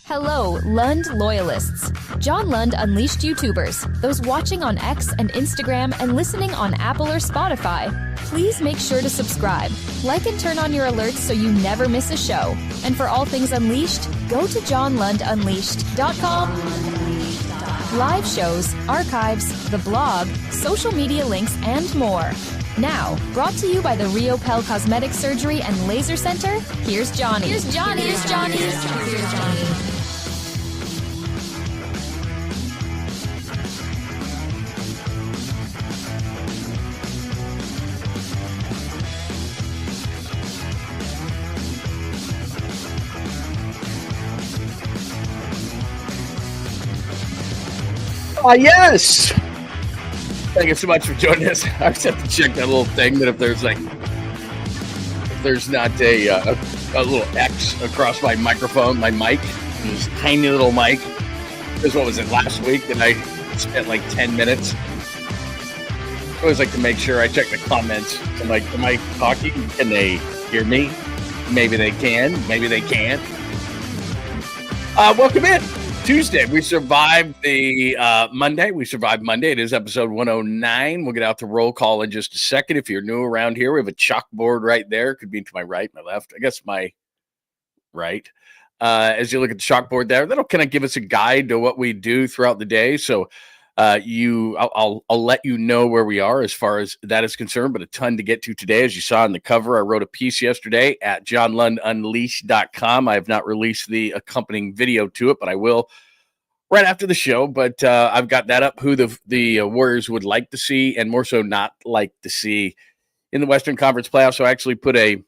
Hello, Lund loyalists. John Lund unleashed YouTubers, those watching on X and Instagram and listening on Apple or Spotify. Please make sure to subscribe, like and turn on your alerts so you never miss a show. And for all things Unleashed, go to johnlundunleashed.com. Live shows, archives, the blog, social media links, and more. Now, brought to you by the 𝐟𝐸𝐫𝐿 Cosmetic Surgery and Laser Center, here's Johnny. Here's Johnny. Here's Johnny. Here's Johnny. Here's Johnny. Yes. Thank you so much for joining us. I just have to check that little thing that if there's not a little X across my microphone, my mic, this tiny little mic. Because what was it last week that I spent like 10 minutes? I always like to make sure I check the comments. I'm like, am I talking? Can they hear me? Maybe they can. Maybe they can't. Welcome in. Tuesday, we survived the Monday. We survived Monday. It is episode 109. We'll get out the roll call in just a second. If you're new around here, we have a chalkboard right there. Could be to my right, my left. I guess my right. As you look at the chalkboard there, that'll kind of give us a guide to what we do throughout the day. So I'll let you know where we are as far as that is concerned, but a ton to get to today. As you saw in the cover, I wrote a piece yesterday at johnlundunleashed.com. I have not released the accompanying video to it, but I will right after the show. But I've got that up, who the Warriors would like to see and more so not like to see in the Western Conference playoffs. So I actually put a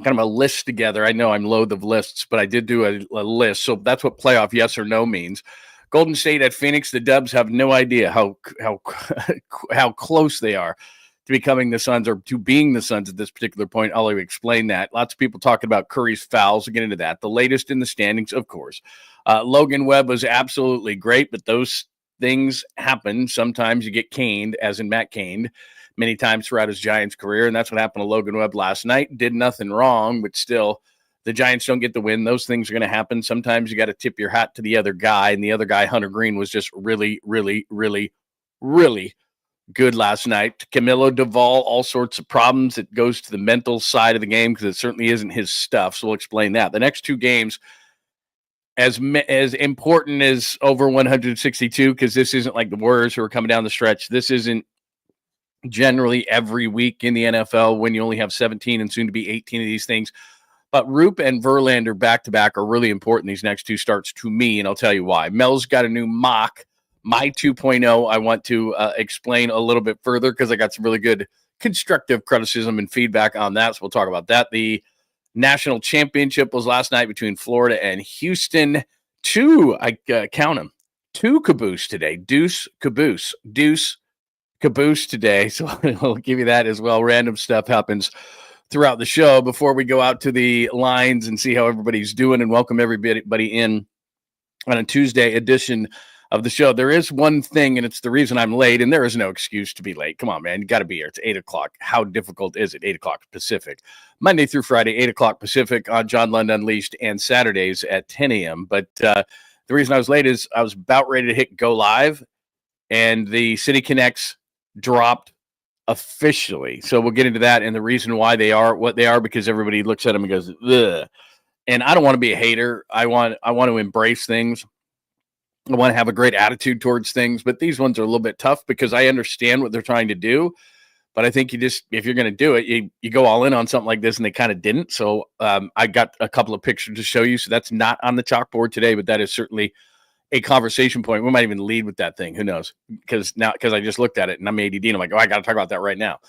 kind of a list together. I know I'm loath of lists, but I did do a list. So that's what playoff yes or no means. Golden State at Phoenix. The Dubs have no idea how close they are to becoming the Suns or to being the Suns at this particular point. I'll explain that. Lots of people talking about Curry's fouls. We'll get into that. The latest in the standings, of course. Logan Webb was absolutely great, but those things happen. Sometimes you get caned, as in Matt caned, many times throughout his Giants career, and that's what happened to Logan Webb last night. Did nothing wrong, but still, the Giants don't get the win. Those things are going to happen. Sometimes you got to tip your hat to the other guy, and the other guy, Hunter Green, was just really, really, really, really good last night. Camilo Duvall, all sorts of problems. It goes to the mental side of the game because it certainly isn't his stuff, so we'll explain that. The next two games, as important as over 162, because this isn't like the Warriors who are coming down the stretch. This isn't generally every week in the NFL when you only have 17 and soon to be 18 of these things. But Roop and Verlander back-to-back are really important, these next two starts, to me, and I'll tell you why. Mel's got a new mock, my 2.0. I want to explain a little bit further because I got some really good constructive criticism and feedback on that, so we'll talk about that. The national championship was last night between Florida and Houston. Two Caboose today. Deuce Caboose today, so I'll give you that as well. Random stuff happens throughout the show before we go out to the lines and see how everybody's doing and welcome everybody in on a Tuesday edition of the show. There is one thing, and it's the reason I'm late, and there is no excuse to be late. Come on, man. You got to be here. It's 8 o'clock. How difficult is it? 8 o'clock Pacific. Monday through Friday, 8 o'clock Pacific on John Lund Unleashed, and Saturdays at 10 a.m. But the reason I was late is I was about ready to hit go live, and the City Connects dropped officially. So we'll get into that and the reason why they are what they are, because everybody looks at them and goes, ugh. And I don't want to be a hater. I want to embrace things. I want to have a great attitude towards things, but these ones are a little bit tough because I understand what they're trying to do. But I think if you're going to do it, you go all in on something like this, and they kind of didn't. So I got a couple of pictures to show you. So that's not on the chalkboard today, but that is certainly a conversation point. We might even lead with that thing. Who knows? Because I just looked at it and I'm ADD and I'm like, oh, I got to talk about that right now.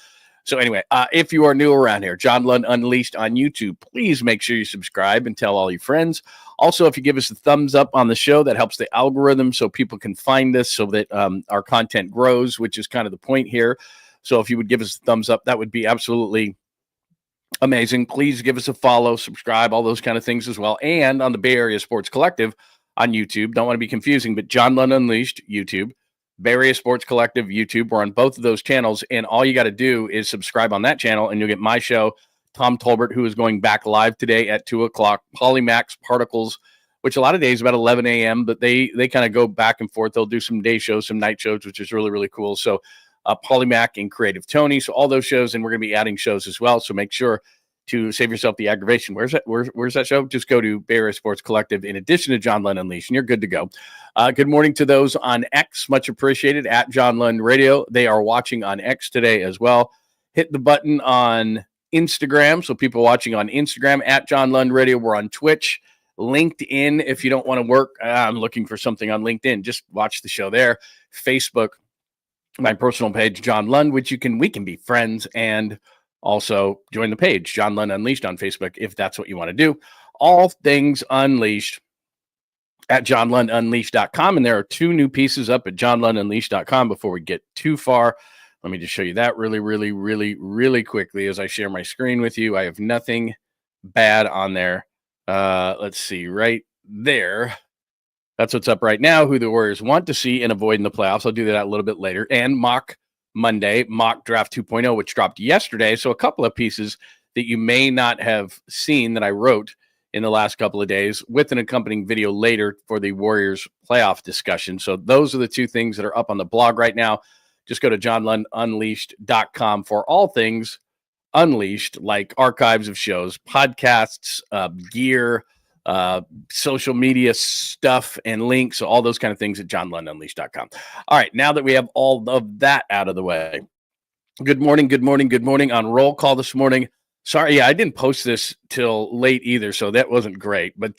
So anyway, if you are new around here, John Lund Unleashed on YouTube, please make sure you subscribe and tell all your friends. Also, if you give us a thumbs up on the show, that helps the algorithm so people can find us so that our content grows, which is kind of the point here. So if you would give us a thumbs up, that would be absolutely amazing. Please give us a follow, subscribe, all those kind of things as well. And on the Bay Area Sports Collective on YouTube, don't want to be confusing, but John Lund Unleashed, YouTube, Bay Area Sports Collective, YouTube. We're on both of those channels, and all you got to do is subscribe on that channel, and you'll get my show, Tom Tolbert, who is going back live today at 2 o'clock. Polymax Particles which a lot of days about 11 a.m., but they kind of go back and forth. They'll do some day shows, some night shows, which is really, really cool. So Polymac and Creative Tony. So all those shows, and we're going to be adding shows as well. So make sure to save yourself the aggravation. Where's that show? Just go to Bay Area Sports Collective in addition to John Lund Unleashed, and you're good to go. Good morning to those on X. Much appreciated at John Lund Radio. They are watching on X today as well. Hit the button on Instagram. So people watching on Instagram at John Lund Radio. We're on Twitch, LinkedIn. If you don't want to work, I'm looking for something on LinkedIn. Just watch the show there. Facebook, my personal page, John Lund, which we can be friends, and also join the page, John Lund Unleashed on Facebook, if that's what you want to do. All things Unleashed at johnlundunleashed.com. And there are 2 new pieces up at johnlundunleashed.com before we get too far. Let me just show you that really, really, really, really quickly as I share my screen with you. I have nothing bad on there. Let's see, right there. That's what's up right now, who the Warriors want to see and avoid in the playoffs. I'll do that a little bit later. And Mock Monday, Mock Draft 2.0, which dropped yesterday. So a couple of pieces that you may not have seen that I wrote in the last couple of days with an accompanying video later for the Warriors playoff discussion. So those are the 2 things that are up on the blog right now. Just go to johnlundunleashed.com for all things Unleashed, like archives of shows, podcasts, gear, social media stuff, and links, so all those kind of things at johnlundunleashed.com. All right, now that we have all of that out of the way, good morning on roll call this morning. Sorry, I didn't post this till late either, so that wasn't great. But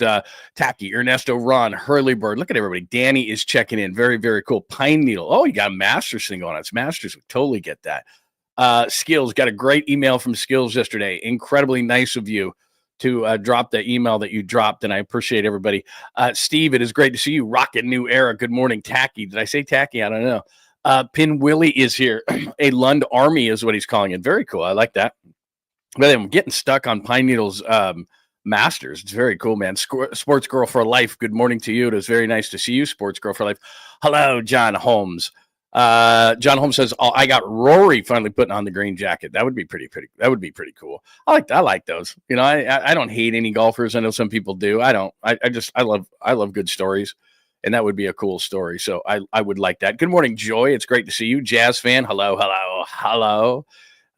Tacky, Ernesto, Ron, Hurley Bird, look at everybody. Danny is checking in. Very, very cool. Pine Needle. Oh, you got a Masters thing going on. It's Masters. We totally get that. Skills, got a great email from Skills yesterday. Incredibly nice of you to drop the email that you dropped, and I appreciate everybody. Steve, it is great to see you. Rocket New Era. Good morning, Tacky. Did I say Tacky? I don't know. Pin Willie is here. A Lund Army is what he's calling it. Very cool. I like that. But I'm getting stuck on Pine Needle's Masters. It's very cool, man. Sports Girl for Life. Good morning to you. It was very nice to see you, Sports Girl for Life. Hello, John Holmes. John Holmes says, "Oh, I got Rory finally putting on the green jacket." That would be pretty. That would be pretty cool. I like those. You know, I don't hate any golfers. I know some people do. I don't. I love good stories, and that would be a cool story. So I would like that. Good morning, Joy. It's great to see you, Jazz fan. Hello.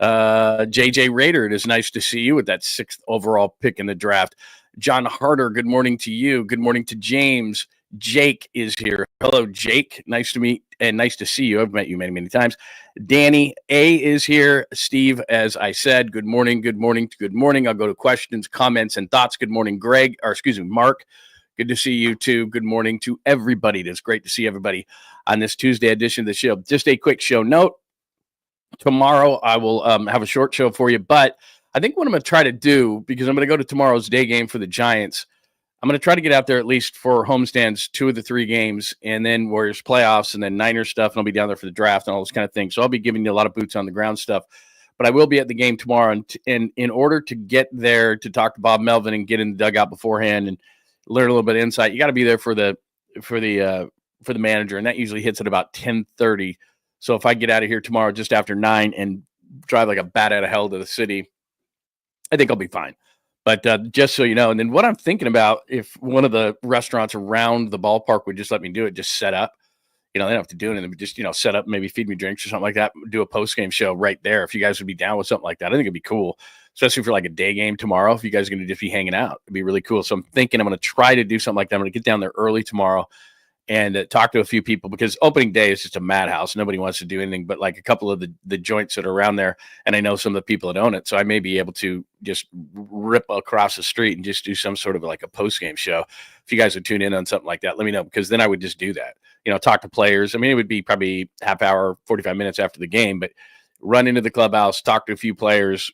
JJ Rader, it is nice to see you with that 6th overall pick in the draft. John Harder, good morning to you. Good morning to James. Jake is here. Hello, Jake. Nice to meet and nice to see you. I've met you many, many times. Danny A is here. Steve, as I said, good morning. I'll go to questions, comments, and thoughts. Good morning, Mark. Good to see you too. Good morning to everybody. It is great to see everybody on this Tuesday edition of the show. Just a quick show note. Tomorrow I will have a short show for you, but I think what I'm going to try to do, because I'm going to go to tomorrow's day game for the Giants, I'm going to try to get out there at least for homestands 2 of the 3 games, and then Warriors playoffs, and then Niners stuff, and I'll be down there for the draft and all those kind of things. So I'll be giving you a lot of boots on the ground stuff, but I will be at the game tomorrow. And in order to get there to talk to Bob Melvin and get in the dugout beforehand and learn a little bit of insight, you got to be there for the manager, and that usually hits at about 10:30. So if I get out of here tomorrow just after 9 and drive like a bat out of hell to the city, I think I'll be fine. But just so you know, and then what I'm thinking about, if one of the restaurants around the ballpark would just let me do it, just set up. You know, they don't have to do anything, but just, set up, maybe feed me drinks or something like that, do a post-game show right there. If you guys would be down with something like that, I think it'd be cool, especially for like a day game tomorrow. If you guys are going to just be hanging out, it'd be really cool. So I'm thinking I'm going to try to do something like that. I'm going to get down there early tomorrow and talk to a few people, because opening day is just a madhouse. Nobody wants to do anything but like a couple of the joints that are around there. And I know some of the people that own it. So I may be able to just rip across the street and just do some sort of like a post-game show. If you guys would tune in on something like that, let me know, because then I would just do that. Talk to players. I mean, it would be probably half hour, 45 minutes after the game, but run into the clubhouse, talk to a few players,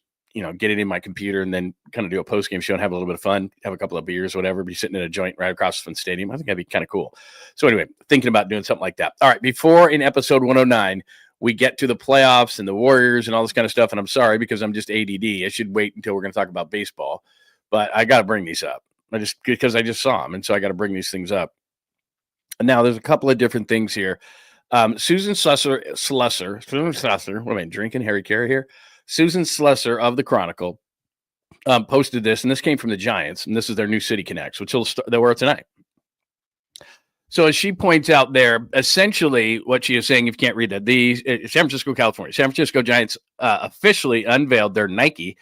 get it in my computer, and then kind of do a post-game show and have a little bit of fun, have a couple of beers, whatever, be sitting in a joint right across from the stadium. I think that'd be kind of cool. So anyway, thinking about doing something like that. All right, before in episode 109, we get to the playoffs and the Warriors and all this kind of stuff, and I'm sorry because I'm just ADD. I should wait until we're going to talk about baseball, but I got to bring these up. Because I just saw them, and so I got to bring these things up. And now there's a couple of different things here. Susan Slusser, what am I drinking? Harry Carey here. Susan Slusser of the Chronicle posted this, and this came from the Giants, and this is their new City Connects, which they'll wear tonight. So as she points out there, essentially what she is saying, if you can't read that, the San Francisco, California, San Francisco Giants officially unveiled their Nike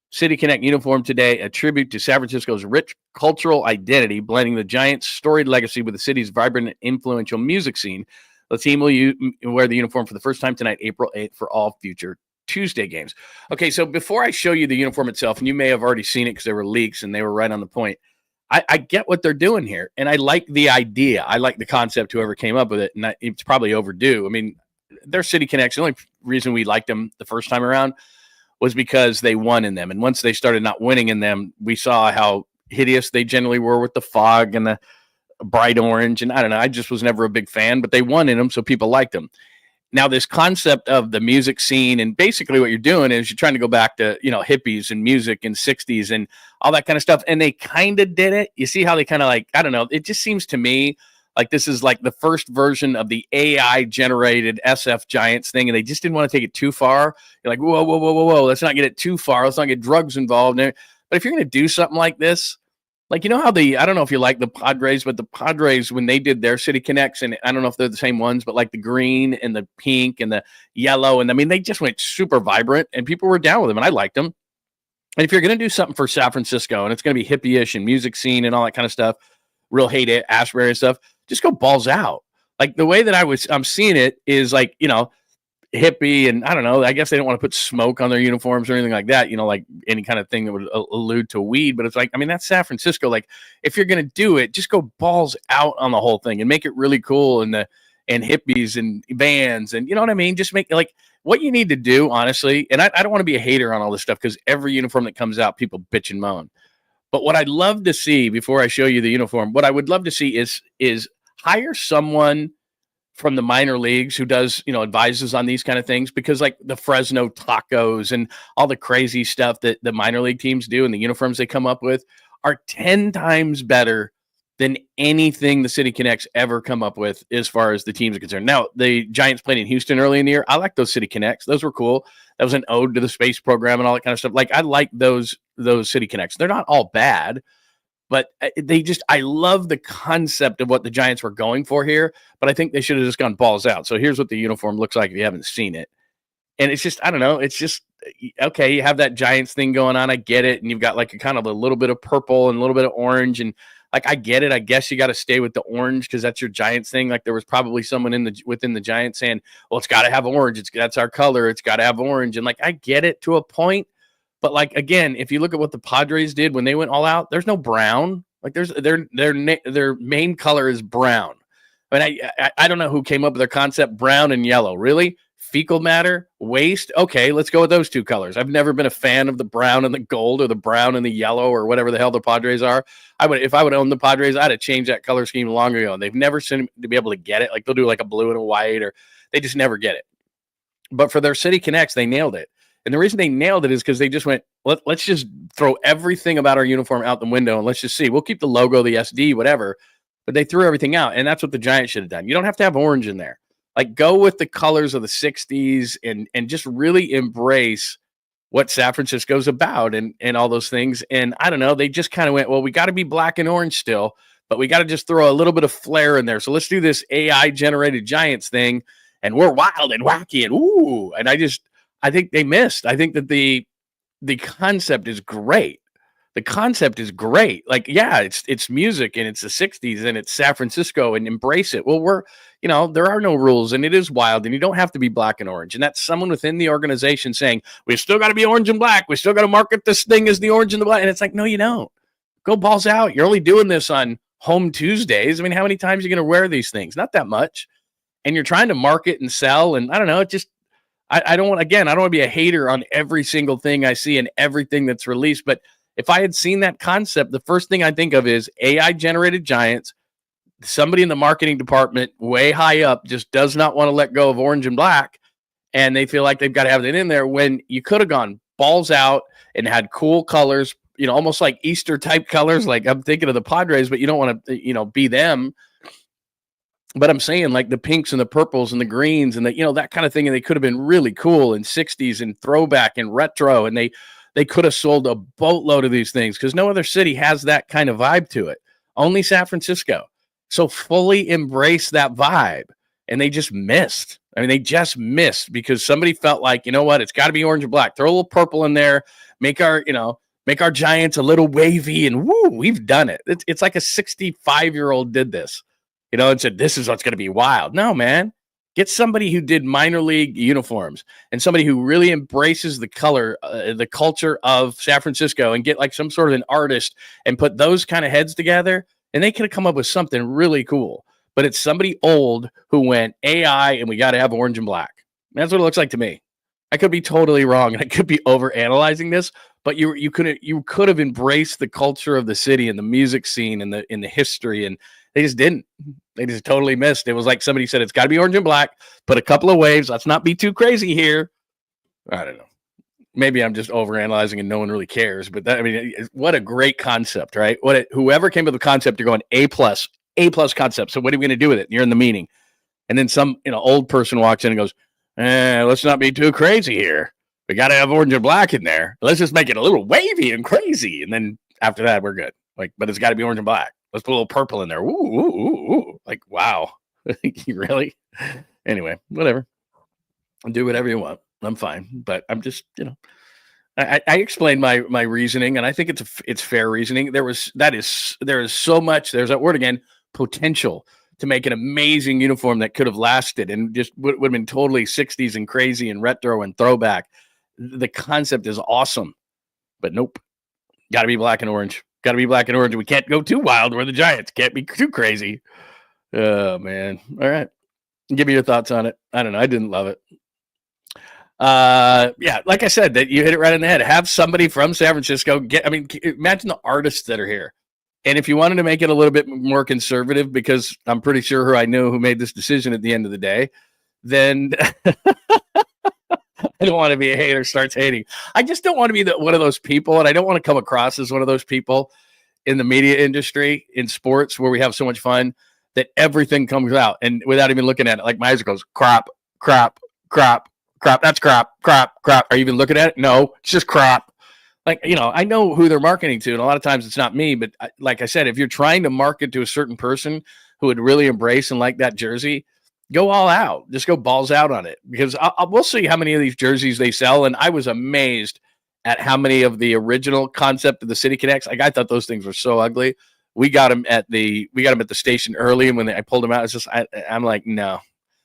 City Connect uniform today, a tribute to San Francisco's rich cultural identity, blending the Giants' storied legacy with the city's vibrant and influential music scene. The team will wear the uniform for the first time tonight, April 8th, for all future Tuesday games. Okay, so before I show you the uniform itself, and you may have already seen it because there were leaks and they were right on the point, I get what they're doing here, and I like the idea. I like the concept, whoever came up with it, and it's probably overdue. I mean, their City Connects, the only reason we liked them the first time around was because they won in them. And once they started not winning in them, we saw how hideous they generally were with the fog and the bright orange. And I don't know, I just was never a big fan, but they won in them, so people liked them. Now, this concept of the music scene, and basically what you're doing is you're trying to go back to, hippies and music and 60s and all that kind of stuff. And they kind of did it. You see how they kind of I don't know, it just seems to me like this is like the first version of the AI generated SF Giants thing. And they just didn't want to take it too far. You're like, whoa. Let's not get it too far. Let's not get drugs involved. But if you're going to do something like this, like, how I don't know if you like the Padres, but the Padres, when they did their City Connects, and I don't know if they're the same ones, but like the green and the pink and the yellow. And I mean, they just went super vibrant and people were down with them and I liked them. And if you're going to do something for San Francisco and it's going to be hippie-ish and music scene and all that kind of stuff, real hate it, Ashbury and stuff, just go balls out. Like the way that I'm seeing it is like, hippie, and I don't know, I guess they don't want to put smoke on their uniforms or anything like that, like any kind of thing that would allude to weed, but it's like, I mean, that's San Francisco. Like if you're going to do it, just go balls out on the whole thing and make it really cool, and hippies and bands, and you know what I mean? Just make like what you need to do, honestly. And I don't want to be a hater on all this stuff because every uniform that comes out, people bitch and moan. But what I'd love to see before I show you the uniform, what I would love to see is hire someone from the minor leagues who does, advises on these kind of things, because like the Fresno tacos and all the crazy stuff that the minor league teams do and the uniforms they come up with are 10 times better than anything the City Connects ever come up with as far as the teams are concerned. Now, the Giants played in Houston early in the year. I like those City Connects. Those were cool. That was an ode to the space program and all that kind of stuff. Like I like those City Connects. They're not all bad, but I love the concept of what the Giants were going for here, but I think they should have just gone balls out. So here's what the uniform looks like if you haven't seen it. And it's just, I don't know, it's just, okay, you have that Giants thing going on. I get it. And you've got like a kind of a little bit of purple and a little bit of orange. And like, I get it. I guess you got to stay with the orange because that's your Giants thing. Like there was probably someone within the Giants saying, well, it's got to have orange. That's our color. It's got to have orange. And like, I get it to a point. But like, again, if you look at what the Padres did when they went all out, there's no brown. Like their main color is brown. I mean, I don't know who came up with their concept, brown and yellow. Really? Fecal matter, waste. Okay, let's go with those two colors. I've never been a fan of the brown and the gold or the brown and the yellow or whatever the hell the Padres are. If I would own the Padres, I'd have changed that color scheme long ago. And they've never seemed to be able to get it. Like they'll do like a blue and a white, or they just never get it. But for their City Connects, they nailed it. And the reason they nailed it is because they just went, let's just throw everything about our uniform out the window and let's just see. We'll keep the logo, the SD, whatever. But they threw everything out. And that's what the Giants should have done. You don't have to have orange in there. Like go with the colors of the 60s and just really embrace what San Francisco's about and all those things. And I don't know, they just kind of went, well, we got to be black and orange still, but we got to just throw a little bit of flair in there. So let's do this AI generated Giants thing. And we're wild and wacky and ooh. And I think they missed. I think that the concept is great. The concept is great. Like, yeah, it's music and it's the 60s and it's San Francisco, and embrace it. Well, there are no rules and it is wild and you don't have to be black and orange. And that's someone within the organization saying, we still got to be orange and black. We still got to market this thing as the orange and the black. And it's like, no, you don't. Go balls out. You're only doing this on home Tuesdays. I mean, how many times are you going to wear these things? Not that much. And you're trying to market and sell. And I don't know, it just, I don't want to be a hater on every single thing I see and everything that's released. But if I had seen that concept, the first thing I think of is AI generated Giants. Somebody in the marketing department way high up just does not want to let go of orange and black. And they feel like they've got to have it in there when you could have gone balls out and had cool colors, almost like Easter type colors. Like I'm thinking of the Padres, but you don't want to, be them. But I'm saying like the pinks and the purples and the greens and that kind of thing. And they could have been really cool in 60s and throwback and retro. And they could have sold a boatload of these things because no other city has that kind of vibe to it. Only San Francisco. So fully embrace that vibe. And they just missed. I mean, they just missed because somebody felt like, you know what, it's got to be orange and black. Throw a little purple in there, make our Giants a little wavy, and woo, we've done it. It's like a 65-year-old did this, and said, this is what's going to be wild. No, man. Get somebody who did minor league uniforms and somebody who really embraces the culture of San Francisco, and get like some sort of an artist and put those kind of heads together, and they could have come up with something really cool. But it's somebody old who went AI, and we got to have orange and black. That's what it looks like to me. I could be totally wrong, and I could be overanalyzing this, but you could have embraced the culture of the city and the music scene and the history, and they just didn't. They just totally missed. It was like somebody said, it's got to be orange and black. Put a couple of waves. Let's not be too crazy here. I don't know. Maybe I'm just overanalyzing and no one really cares. But what a great concept, right? Whoever came up with the concept, you're going A+ concept. So what are we going to do with it? You're in the meeting. And then some old person walks in and goes, let's not be too crazy here. We got to have orange and black in there. Let's just make it a little wavy and crazy. And then after that, we're good. But it's got to be orange and black. Let's put a little purple in there. Ooh, ooh, ooh, ooh. Wow. Really? Anyway, whatever. Do whatever you want. I'm fine. But I'm just, I explained my reasoning, and I think it's fair reasoning. There is so much, there's that word again, potential to make an amazing uniform that could have lasted and just would have been totally 60s and crazy and retro and throwback. The concept is awesome, but nope. Got to be black and orange. Got to be black and orange. We can't go too wild. We're the Giants. Can't be too crazy. Oh, man. All right. Give me your thoughts on it. I don't know. I didn't love it. Yeah, like I said, that you hit it right in the head. Have somebody from San Francisco imagine the artists that are here. And if you wanted to make it a little bit more conservative, because I'm pretty sure who I know who made this decision at the end of the day, then I don't want to be a hater starts hating. I just don't want to be one of those people, and I don't want to come across as one of those people in the media industry, in sports, where we have so much fun that everything comes out, and without even looking at it, like my eyes goes, crop, crop, crop, crop, that's crop, crop, crop. Are you even looking at it? No, it's just crop. I know who they're marketing to, and a lot of times it's not me, but like I said, if you're trying to market to a certain person who would really embrace and like that jersey, go all out. Just go balls out on it, because we'll see how many of these jerseys they sell. And I was amazed at how many of the original concept of the City Connects. I thought those things were so ugly. We got them at the station early, and when I pulled them out, it's just I'm like, no.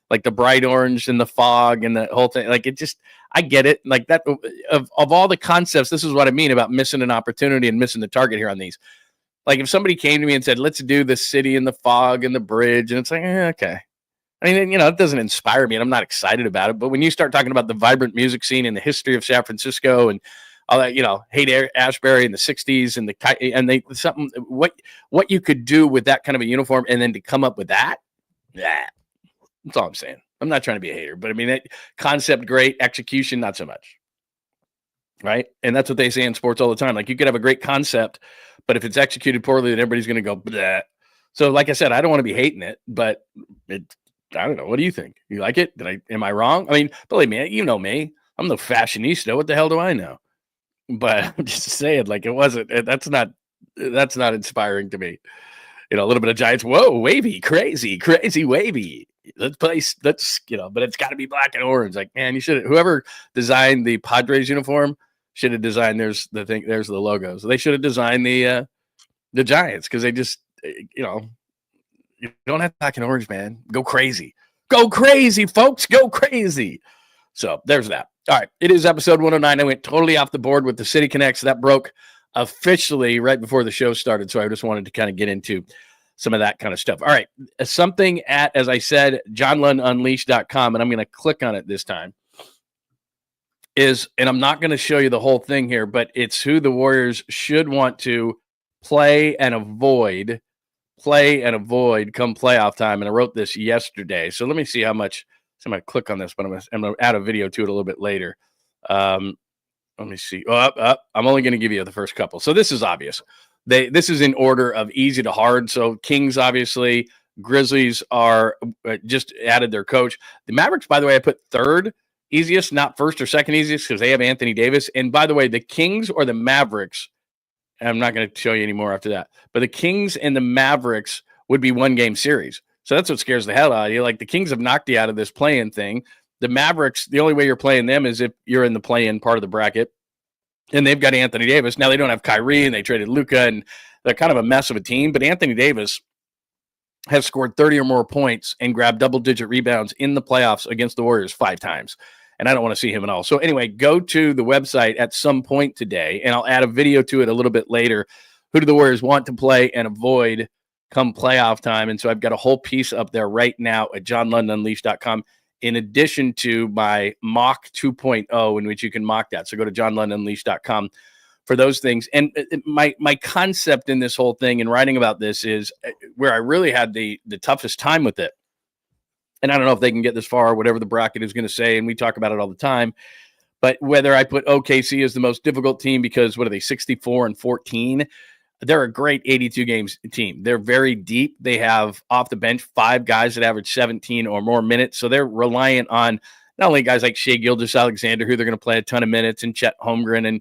Like the bright orange and the fog and the whole thing. Like it just, I get it. Like that of all the concepts, this is what I mean about missing an opportunity and missing the target here on these. Like if somebody came to me and said, let's do the city and the fog and the bridge, and it's like, okay. I mean, it doesn't inspire me, and I'm not excited about it. But when you start talking about the vibrant music scene and the history of San Francisco and all that, Haight-Ashbury in the 60s and something, what you could do with that kind of a uniform, and then to come up with that, yeah. That's all I'm saying. I'm not trying to be a hater, but that concept, great. Execution, not so much. Right? And that's what they say in sports all the time. Like you could have a great concept, but if it's executed poorly, then everybody's going to go, bleh. So like I said, I don't want to be hating it, but I don't know. What do you think? You like it? Am I wrong? I mean, believe me, you know me. I'm no fashionista. What the hell do I know? But I'm just saying, like it wasn't, that's not inspiring to me. A little bit of Giants. Whoa, wavy, crazy, wavy. But it's got to be black and orange. Like, man, whoever designed the Padres uniform should have designed, there's the logos. They should have designed the Giants, because they just, you don't have black and orange, man. Go crazy, folks, go crazy. So there's that. All right. It is episode 109. I went totally off the board with the City Connects. That broke officially right before the show started. So I just wanted to kind of get into some of that kind of stuff. All right. Something at, as I said, JohnLundUnleashed.com, and I'm going to click on it this time, and I'm not going to show you the whole thing here, but it's who the Warriors should want to play and avoid come playoff time. And I wrote this yesterday. So let me see how much. So I'm going to click on this, but I'm going to add a video to it a little bit later. Let me see. I'm only going to give you the first couple. So this is obvious. This is in order of easy to hard. So Kings, obviously. Grizzlies are just added their coach. The Mavericks, by the way, I put third easiest, not first or second easiest, because they have Anthony Davis. And by the way, the Kings or the Mavericks, I'm not going to show you anymore after that, but the Kings and the Mavericks would be 1-game series. So that's what scares the hell out of you. Like, the Kings have knocked you out of this play-in thing. The Mavericks, the only way you're playing them is if you're in the play-in part of the bracket. And they've got Anthony Davis. Now, they don't have Kyrie, and they traded Luka, and they're kind of a mess of a team. But Anthony Davis has scored 30 or more points and grabbed double-digit rebounds in the playoffs against the Warriors 5 times. And I don't want to see him at all. So anyway, go to the website at some point today, and I'll add a video to it a little bit later. Who do the Warriors want to play and avoid come playoff time? And so I've got a whole piece up there right now at johnlundunleashed.com, in addition to my mock 2.0, in which you can mock that. So go to johnlundunleashed.com for those things. And my concept in this whole thing and writing about this is where I really had the toughest time with it. And I don't know if they can get this far, whatever the bracket is going to say, and we talk about it all the time. But whether I put OKC as the most difficult team because, what are they, 64-14? They're a great 82 games team. They're very deep. They have off the bench 5 guys that average 17 or more minutes. So they're reliant on not only guys like Shai Gilgeous-Alexander, who they're going to play a ton of minutes, and Chet Holmgren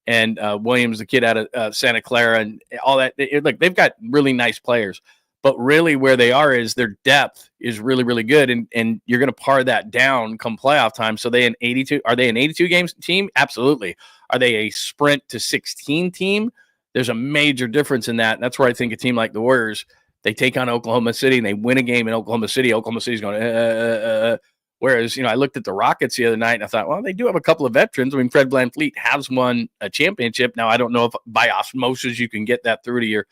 and Williams, the kid out of Santa Clara, and all that. Look, they've got really nice players. But really where they are is their depth is really, really good. And you're going to par that down come playoff time. So are they an 82 games team? Absolutely. Are they a sprint to 16 team? There's a major difference in that. And that's where I think a team like the Warriors, they take on Oklahoma City and they win a game in Oklahoma City. Oklahoma City's going, Whereas, I looked at the Rockets the other night and I thought, well, they do have a couple of veterans. I mean, Fred VanVleet has won a championship. Now, I don't know if by osmosis you can get that through to your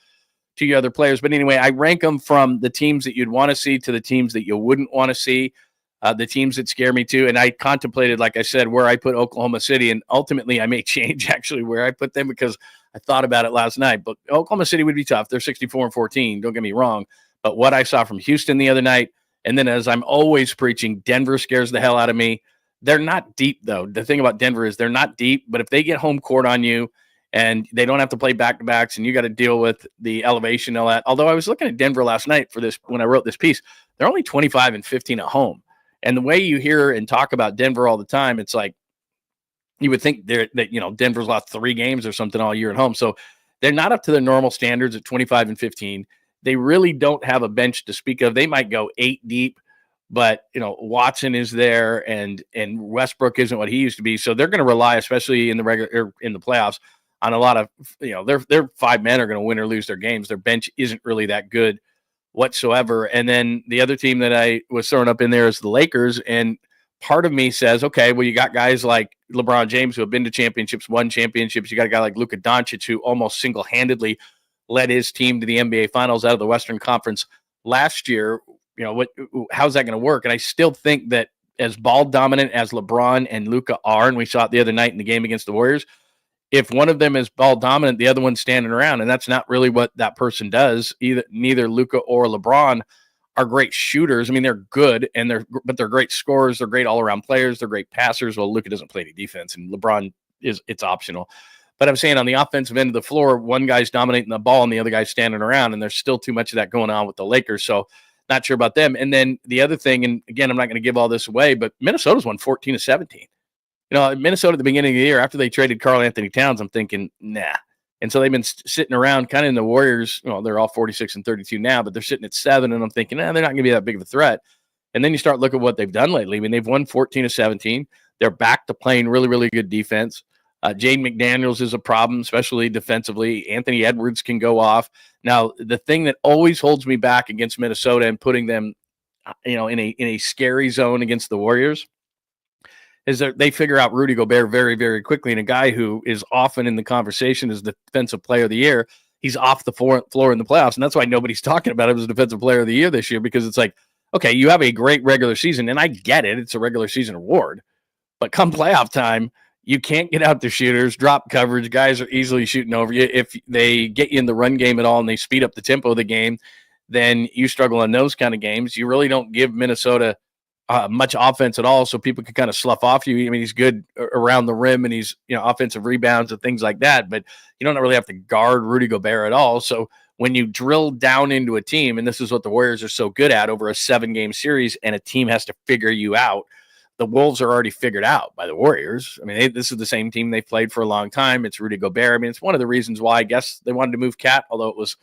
other players. But anyway, I rank them from the teams that you'd want to see to the teams that you wouldn't want to see, the teams that scare me too. And I contemplated, like I said, where I put Oklahoma City, and ultimately I may change actually where I put them because I thought about it last night. But Oklahoma City would be tough. They're 64-14. Don't get me wrong. But what I saw from Houston the other night, and then as I'm always preaching, Denver scares the hell out of me. They're not deep, though. The thing about Denver is they're not deep, but if they get home court on you, and they don't have to play back-to-backs, and you got to deal with the elevation and all that. Although I was looking at Denver last night for this when I wrote this piece, they're only 25-15 at home. And the way you hear and talk about Denver all the time, it's like you would think that Denver's lost 3 games or something all year at home. So they're not up to their normal standards at 25-15. They really don't have a bench to speak of. They might go 8 deep, but Watson is there, and Westbrook isn't what he used to be. So they're going to rely, especially in the playoffs, on a lot of, their 5 men are going to win or lose their games. Their bench isn't really that good whatsoever. And then the other team that I was throwing up in there is the Lakers. And part of me says, okay, well, you got guys like LeBron James who have been to championships, won championships. You got a guy like Luka Doncic who almost single-handedly led his team to the NBA Finals out of the Western Conference last year. How's that going to work? And I still think that as ball dominant as LeBron and Luka are, and we saw it the other night in the game against the Warriors, if one of them is ball dominant, the other one's standing around, and that's not really what that person does. Neither Luka or LeBron are great shooters. I mean, they're good, but they're great scorers. They're great all-around players. They're great passers. Well, Luka doesn't play any defense, and LeBron it's optional. But I'm saying on the offensive end of the floor, one guy's dominating the ball and the other guy's standing around, and there's still too much of that going on with the Lakers. So not sure about them. And then the other thing, and again, I'm not going to give all this away, but Minnesota's won 14-17. Minnesota at the beginning of the year, after they traded Karl Anthony Towns, I'm thinking, nah. And so they've been sitting around kind of in the Warriors. They're all 46-32 now, but they're sitting at 7, and I'm thinking, they're not going to be that big of a threat. And then you start looking at what they've done lately. I mean, they've won 14-17. They're back to playing really, really good defense. Jaden McDaniels is a problem, especially defensively. Anthony Edwards can go off. Now, the thing that always holds me back against Minnesota and putting them, in a scary zone against the Warriors is that they figure out Rudy Gobert very, very quickly. And a guy who is often in the conversation as defensive player of the year, he's off the floor in the playoffs. And that's why nobody's talking about him as defensive player of the year this year, because it's like, okay, you have a great regular season, and I get it. It's a regular season award. But come playoff time, you can't get out the shooters, drop coverage. Guys are easily shooting over you. If they get you in the run game at all and they speed up the tempo of the game, then you struggle in those kind of games. You really don't give Minnesota much offense at all, so people can kind of slough off you. I mean, he's good around the rim, and he's offensive rebounds and things like that, but you don't really have to guard Rudy Gobert at all. So when you drill down into a team, and this is what the Warriors are so good at over a 7-game series, and a team has to figure you out, the Wolves are already figured out by the Warriors. I mean, this is the same team they've played for a long time. It's Rudy Gobert. I mean, it's one of the reasons why I guess they wanted to move Cat, although it was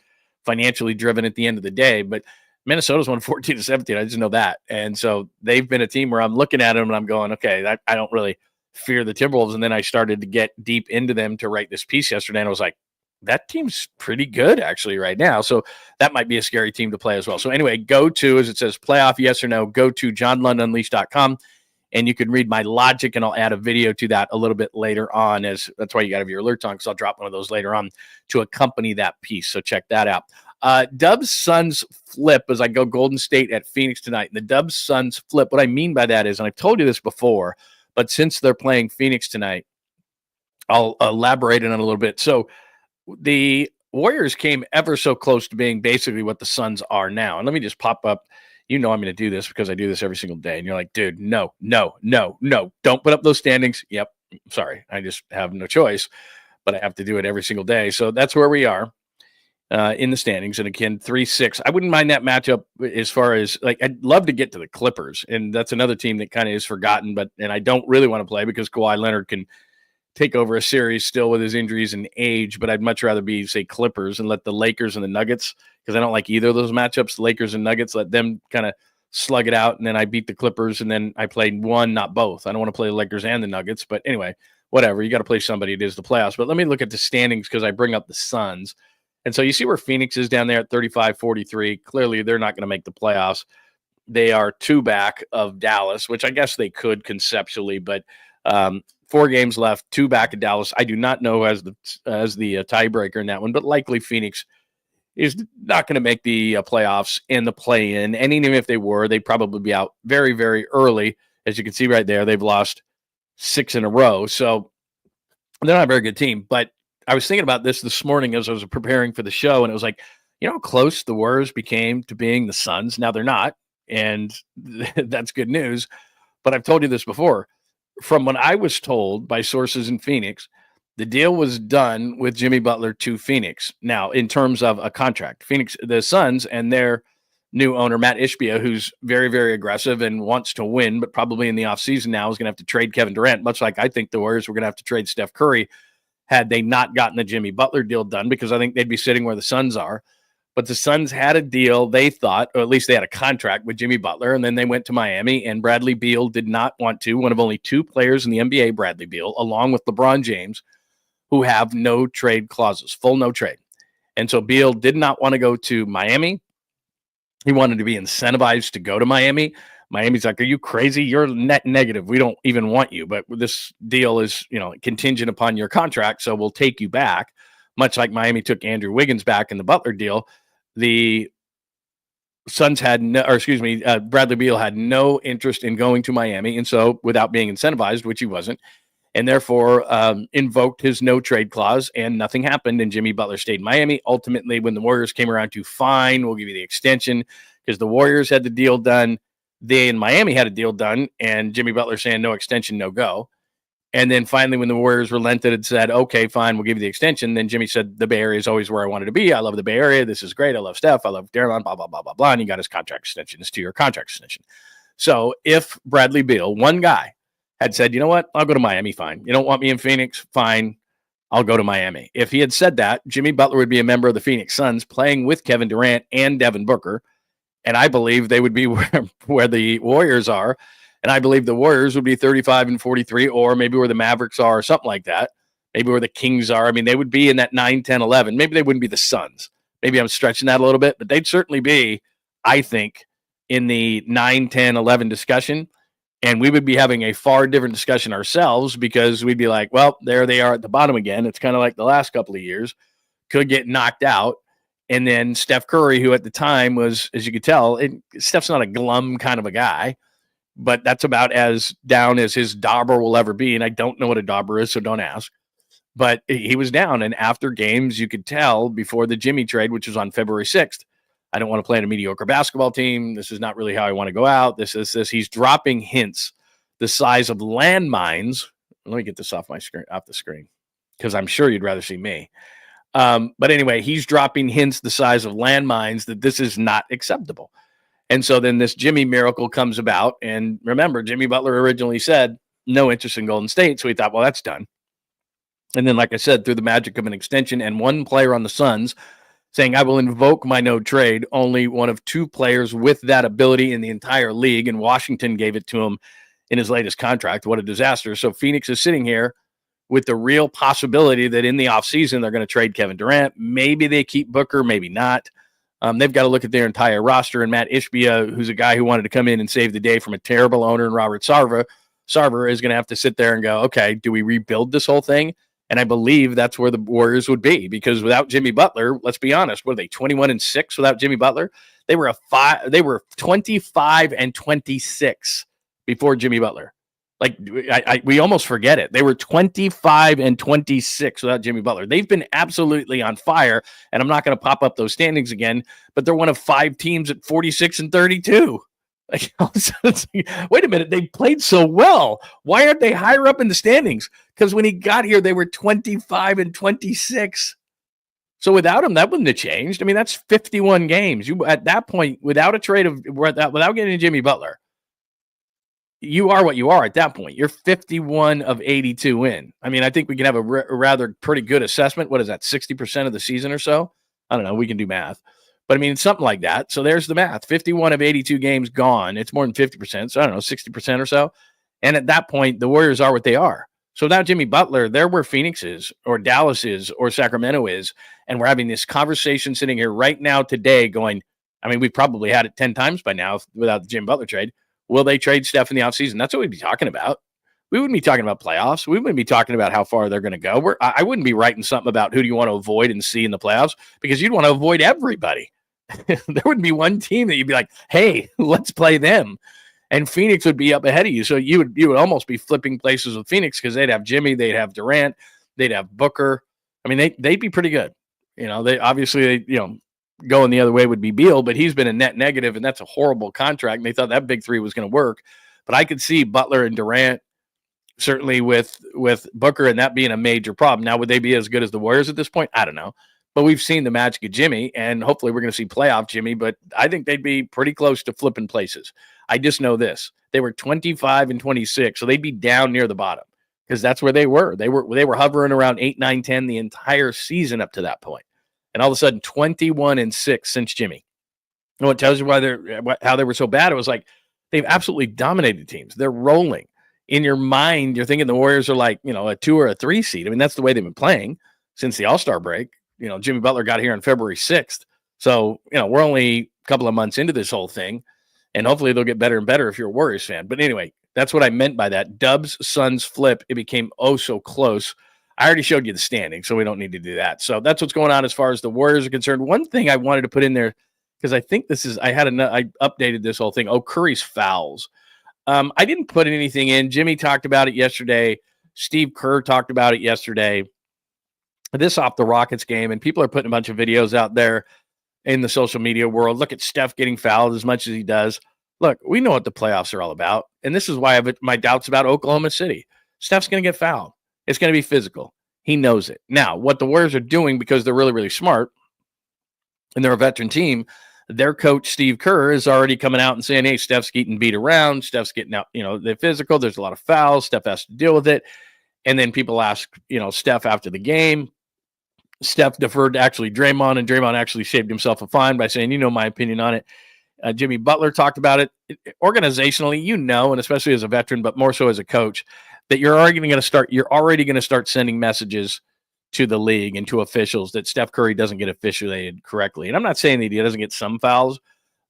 financially driven at the end of the day. But Minnesota's won 14-17. I just know that. And so they've been a team where I'm looking at them and I'm going, okay, I don't really fear the Timberwolves. And then I started to get deep into them to write this piece yesterday. And I was like, that team's pretty good actually right now. So that might be a scary team to play as well. So anyway, go to, as it says, playoff yes or no, go to johnlundunleashed.com. And you can read my logic, and I'll add a video to that a little bit later on. As that's why you got to have your alerts on, because I'll drop one of those later on to accompany that piece. So check that out. Dubs Suns flip as I go Golden State at Phoenix tonight. And the Dubs Suns flip, what I mean by that is, and I've told you this before, but since they're playing Phoenix tonight, I'll elaborate on it a little bit. So the Warriors came ever so close to being basically what the Suns are now. And let me just pop up. You know I'm going to do this because I do this every single day. And you're like, dude, no. Don't put up those standings. Yep. Sorry. I just have no choice, but I have to do it every single day. So that's where we are in the standings. And again, 3-6. I wouldn't mind that matchup as far as, like, I'd love to get to the Clippers. And that's another team that kind of is forgotten, and I don't really want to play because Kawhi Leonard can take over a series still with his injuries and age, but I'd much rather be, say, Clippers and let the Lakers and the Nuggets, because I don't like either of those matchups, the Lakers and Nuggets, let them kind of slug it out, and then I beat the Clippers, and then I played one, not both. I don't want to play the Lakers and the Nuggets, but anyway, whatever. You got to play somebody. It is the playoffs. But let me look at the standings because I bring up the Suns. And so you see where Phoenix is down there at 35-43. Clearly, they're not going to make the playoffs. They are 2 back of Dallas, which I guess they could conceptually, but 4 games left, 2 back of Dallas. I do not know as the tiebreaker in that one, but likely Phoenix is not going to make the playoffs and the play-in. And even if they were, they'd probably be out very, very early. As you can see right there, they've lost 6 in a row. So they're not a very good team. But I was thinking about this morning as I was preparing for the show, and it was like, you know how close the Warriors became to being the Suns? Now they're not, and that's good news. But I've told you this before. From what I was told by sources in Phoenix, the deal was done with Jimmy Butler to Phoenix. Now, in terms of a contract, Phoenix, the Suns and their new owner, Matt Ishbia, who's very, very aggressive and wants to win, but probably in the offseason now is going to have to trade Kevin Durant, much like I think the Warriors were going to have to trade Steph Curry had they not gotten the Jimmy Butler deal done, because I think they'd be sitting where the Suns are. But the Suns had a deal, they thought, or at least they had a contract with Jimmy Butler, and then they went to Miami, and Bradley Beal did not want to, one of only 2 players in the NBA, Bradley Beal, along with LeBron James, who have no trade clauses, full no trade. And so Beal did not want to go to Miami. He wanted to be incentivized to go to Miami. Miami's like, are you crazy? You're net negative. We don't even want you, but this deal is, contingent upon your contract, so we'll take you back, much like Miami took Andrew Wiggins back in the Butler deal. The Suns had Bradley Beal had no interest in going to Miami, and so without being incentivized, which he wasn't, and therefore invoked his no trade clause, and nothing happened, and Jimmy Butler stayed in Miami. Ultimately, when the Warriors came around to fine, we'll give you the extension, because the Warriors had the deal done, they in Miami had a deal done, and Jimmy Butler saying no extension, no go. And then finally, when the Warriors relented and said, okay, fine, we'll give you the extension, then Jimmy said, the Bay Area is always where I wanted to be. I love the Bay Area. This is great. I love Steph. I love Darren, blah, blah, blah, blah, blah. And he got his contract extension, his 2-year contract extension. So if Bradley Beal, one guy, had said, you know what, I'll go to Miami, fine. You don't want me in Phoenix, fine. I'll go to Miami. If he had said that, Jimmy Butler would be a member of the Phoenix Suns playing with Kevin Durant and Devin Booker. And I believe they would be where the Warriors are. And I believe the Warriors would be 35-43, or maybe where the Mavericks are, or something like that. Maybe where the Kings are. I mean, they would be in that 9, 10, 11. Maybe they wouldn't be the Suns. Maybe I'm stretching that a little bit, but they'd certainly be, I think, in the 9, 10, 11 discussion. And we would be having a far different discussion ourselves, because we'd be like, well, there they are at the bottom again. It's kind of like the last couple of years. Could get knocked out. And then Steph Curry, who at the time was, as you could tell, Steph's not a glum kind of a guy, but that's about as down as his dauber will ever be. And I don't know what a dauber is, so don't ask. But he was down. And after games, you could tell before the Jimmy trade, which was on February 6th, I don't want to play in a mediocre basketball team. This is not really how I want to go out. This. He's dropping hints the size of landmines. Let me get this off the screen, because I'm sure you'd rather see me. But anyway, he's dropping hints the size of landmines that this is not acceptable. And so then this Jimmy miracle comes about. And remember, Jimmy Butler originally said no interest in Golden State. So he thought, well, that's done. And then, like I said, through the magic of an extension and one player on the Suns saying, I will invoke my no trade, only one of two players with that ability in the entire league, and Washington gave it to him in his latest contract. What a disaster. So Phoenix is sitting here with the real possibility that in the offseason they're going to trade Kevin Durant. Maybe they keep Booker, maybe not. They've got to look at their entire roster, and Matt Ishbia, who's a guy who wanted to come in and save the day from a terrible owner, and Robert Sarver is going to have to sit there and go, okay, do we rebuild this whole thing? And I believe that's where the Warriors would be, because without Jimmy Butler, let's be honest, what are they, 21-6 without Jimmy Butler? They were 25-26 before Jimmy Butler. Like, we almost forget it. They were 25-26 without Jimmy Butler. They've been absolutely on fire, and I'm not going to pop up those standings again, but they're one of 5 teams at 46-32. Like, wait a minute, they played so well. Why aren't they higher up in the standings? Because when he got here, they were 25-26. So without him, that wouldn't have changed. I mean, that's 51 games. You at that point, without a trade of without getting Jimmy Butler, you are what you are at that point. You're 51 of 82 in. I mean, I think we can have a rather pretty good assessment. What is that, 60% of the season or so? I don't know. We can do math. But, I mean, it's something like that. So there's the math. 51 of 82 games gone. It's more than 50%. So, I don't know, 60% or so. And at that point, the Warriors are what they are. So without Jimmy Butler, they're where Phoenix is or Dallas is or Sacramento is. And we're having this conversation sitting here right now today going, I mean, we've probably had it 10 times by now without the Jimmy Butler trade. Will they trade Steph in the offseason? That's what we'd be talking about. We wouldn't be talking about playoffs. We wouldn't be talking about how far they're going to go. I wouldn't be writing something about who do you want to avoid and see in the playoffs, because you'd want to avoid everybody. There wouldn't be one team that you'd be like, hey, let's play them. And Phoenix would be up ahead of you. So you would almost be flipping places with Phoenix, because they'd have Jimmy, they'd have Durant, they'd have Booker. I mean, they'd be pretty good. They obviously, going the other way would be Beal, but he's been a net negative, and that's a horrible contract. And they thought that big three was going to work. But I could see Butler and Durant, certainly with Booker, and that being a major problem. Now, would they be as good as the Warriors at this point? I don't know. But we've seen the magic of Jimmy, and hopefully we're going to see playoff Jimmy, but I think they'd be pretty close to flipping places. I just know this. They were 25-26, so they'd be down near the bottom, because that's where they were. They were hovering around 8, 9, 10 the entire season up to that point. And all of a sudden, 21-6 since Jimmy. And what tells you how they were so bad? It was like they've absolutely dominated teams. They're rolling. In your mind, you're thinking the Warriors are like, a 2 or a 3 seed. I mean, that's the way they've been playing since the All-Star break. Jimmy Butler got here on February 6th. So, we're only a couple of months into this whole thing, and hopefully they'll get better and better if you're a Warriors fan. But anyway, that's what I meant by that. Dubs, Suns flip. It became so close. I already showed you the standing, so we don't need to do that. So that's what's going on as far as the Warriors are concerned. One thing I wanted to put in there, because I think I updated this whole thing. Curry's fouls. I didn't put anything in. Jimmy talked about it yesterday. Steve Kerr talked about it yesterday. This off the Rockets game, and people are putting a bunch of videos out there in the social media world. Look at Steph getting fouled as much as he does. Look, we know what the playoffs are all about, and this is why I have my doubts about Oklahoma City. Steph's going to get fouled. It's going to be physical. He knows it. Now, what the Warriors are doing, because they're really, really smart, and they're a veteran team, their coach, Steve Kerr, is already coming out and saying, hey, Steph's getting beat around. Steph's getting out, they're physical. There's a lot of fouls. Steph has to deal with it. And then people ask, Steph after the game. Steph deferred to actually Draymond, and Draymond actually saved himself a fine by saying, my opinion on it. Jimmy Butler talked about it. Organizationally, and especially as a veteran, but more so as a coach, that you're already going to start sending messages to the league and to officials that Steph Curry doesn't get officiated correctly. And I'm not saying that he doesn't get some fouls,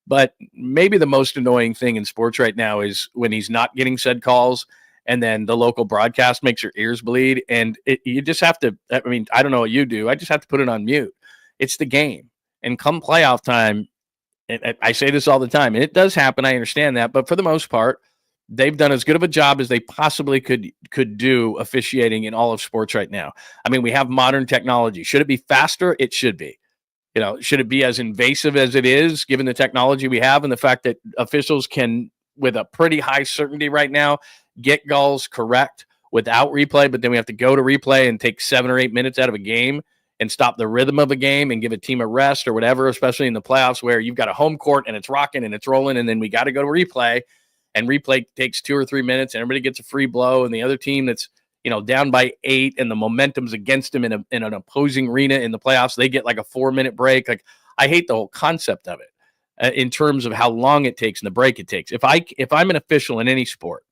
but maybe the most annoying thing in sports right now is when he's not getting said calls, and then the local broadcast makes your ears bleed. And you just have to, I don't know what you do. I just have to put it on mute. It's the game. And come playoff time, and I say this all the time, and it does happen, I understand that, but for the most part, they've done as good of a job as they possibly could do officiating in all of sports right now. We have modern technology. Should it be faster? It should be. Should it be as invasive as it is, given the technology we have and the fact that officials can, with a pretty high certainty right now, get goals correct without replay, but then we have to go to replay and take 7 or 8 minutes out of a game and stop the rhythm of a game and give a team a rest or whatever, especially in the playoffs where you've got a home court and it's rocking and it's rolling, and then we got to go to replay, and replay takes 2 or 3 minutes and everybody gets a free blow, and the other team that's, down by 8 and the momentum's against them in an opposing arena in the playoffs, they get like a 4-minute break. Like, I hate the whole concept of it in terms of how long it takes and the break it takes. If I'm an official in any sport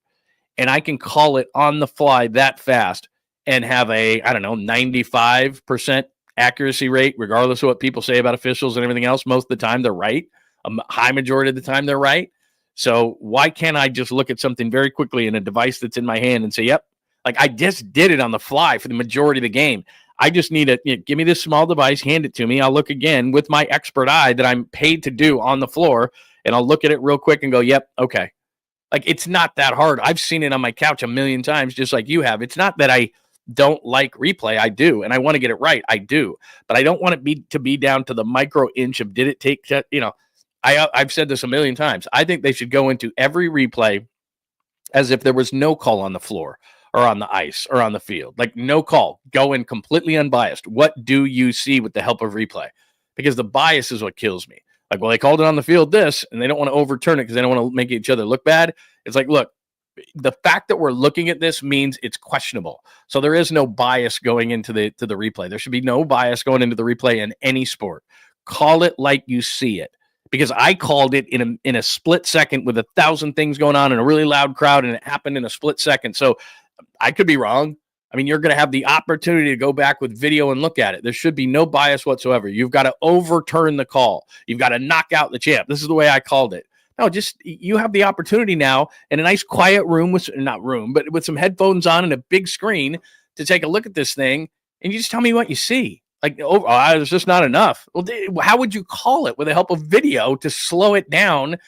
and I can call it on the fly that fast and have a, 95% accuracy rate, regardless of what people say about officials and everything else, most of the time they're right. A high majority of the time they're right. So why can't I just look at something very quickly in a device that's in my hand and say, yep, like I just did it on the fly for the majority of the game. I just need to give me this small device, hand it to me. I'll look again with my expert eye that I'm paid to do on the floor, and I'll look at it real quick and go, yep, okay. Like, it's not that hard. I've seen it on my couch a million times, just like you have. It's not that I don't like replay. I do, and I want to get it right. I do, but I don't want it to be down to the micro inch of did it take, I've said this a million times. I think they should go into every replay as if there was no call on the floor or on the ice or on the field. Like, no call. Go in completely unbiased. What do you see with the help of replay? Because the bias is what kills me. Like, well, they called it on the field this, and they don't want to overturn it because they don't want to make each other look bad. It's like, look, the fact that we're looking at this means it's questionable. So there is no bias going into the replay. There should be no bias going into the replay in any sport. Call it like you see it. Because I called it in a split second with 1,000 things going on in a really loud crowd, and it happened in a split second. So I could be wrong. I mean, you're going to have the opportunity to go back with video and look at it. There should be no bias whatsoever. You've got to overturn the call. You've got to knock out the champ. This is the way I called it. No, just you have the opportunity now in a nice quiet room with some headphones on and a big screen to take a look at this thing, and you just tell me what you see. Like, it's just not enough. Well, how would you call it with the help of video to slow it down?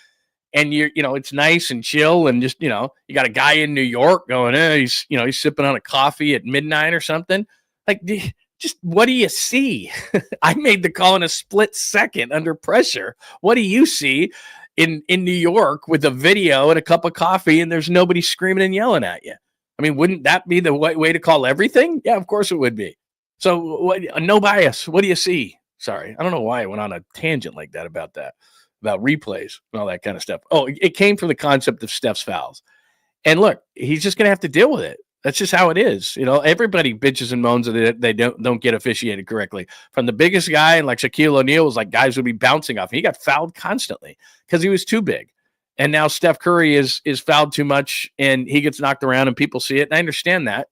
And it's nice and chill, and just, you got a guy in New York going, he's sipping on a coffee at midnight or something. Like, just what do you see? I made the call in a split second under pressure. What do you see in New York with a video and a cup of coffee, and there's nobody screaming and yelling at you? I mean, wouldn't that be the way to call everything? Yeah, of course it would be. So no bias. What do you see? Sorry, I don't know why I went on a tangent like that about replays and all that kind of stuff. Oh, it came from the concept of Steph's fouls. And look, he's just going to have to deal with it. That's just how it is. Everybody bitches and moans that they don't get officiated correctly. From the biggest guy, like Shaquille O'Neal, was like guys would be bouncing off. He got fouled constantly because he was too big. And now Steph Curry is fouled too much, and he gets knocked around, and people see it. And I understand that.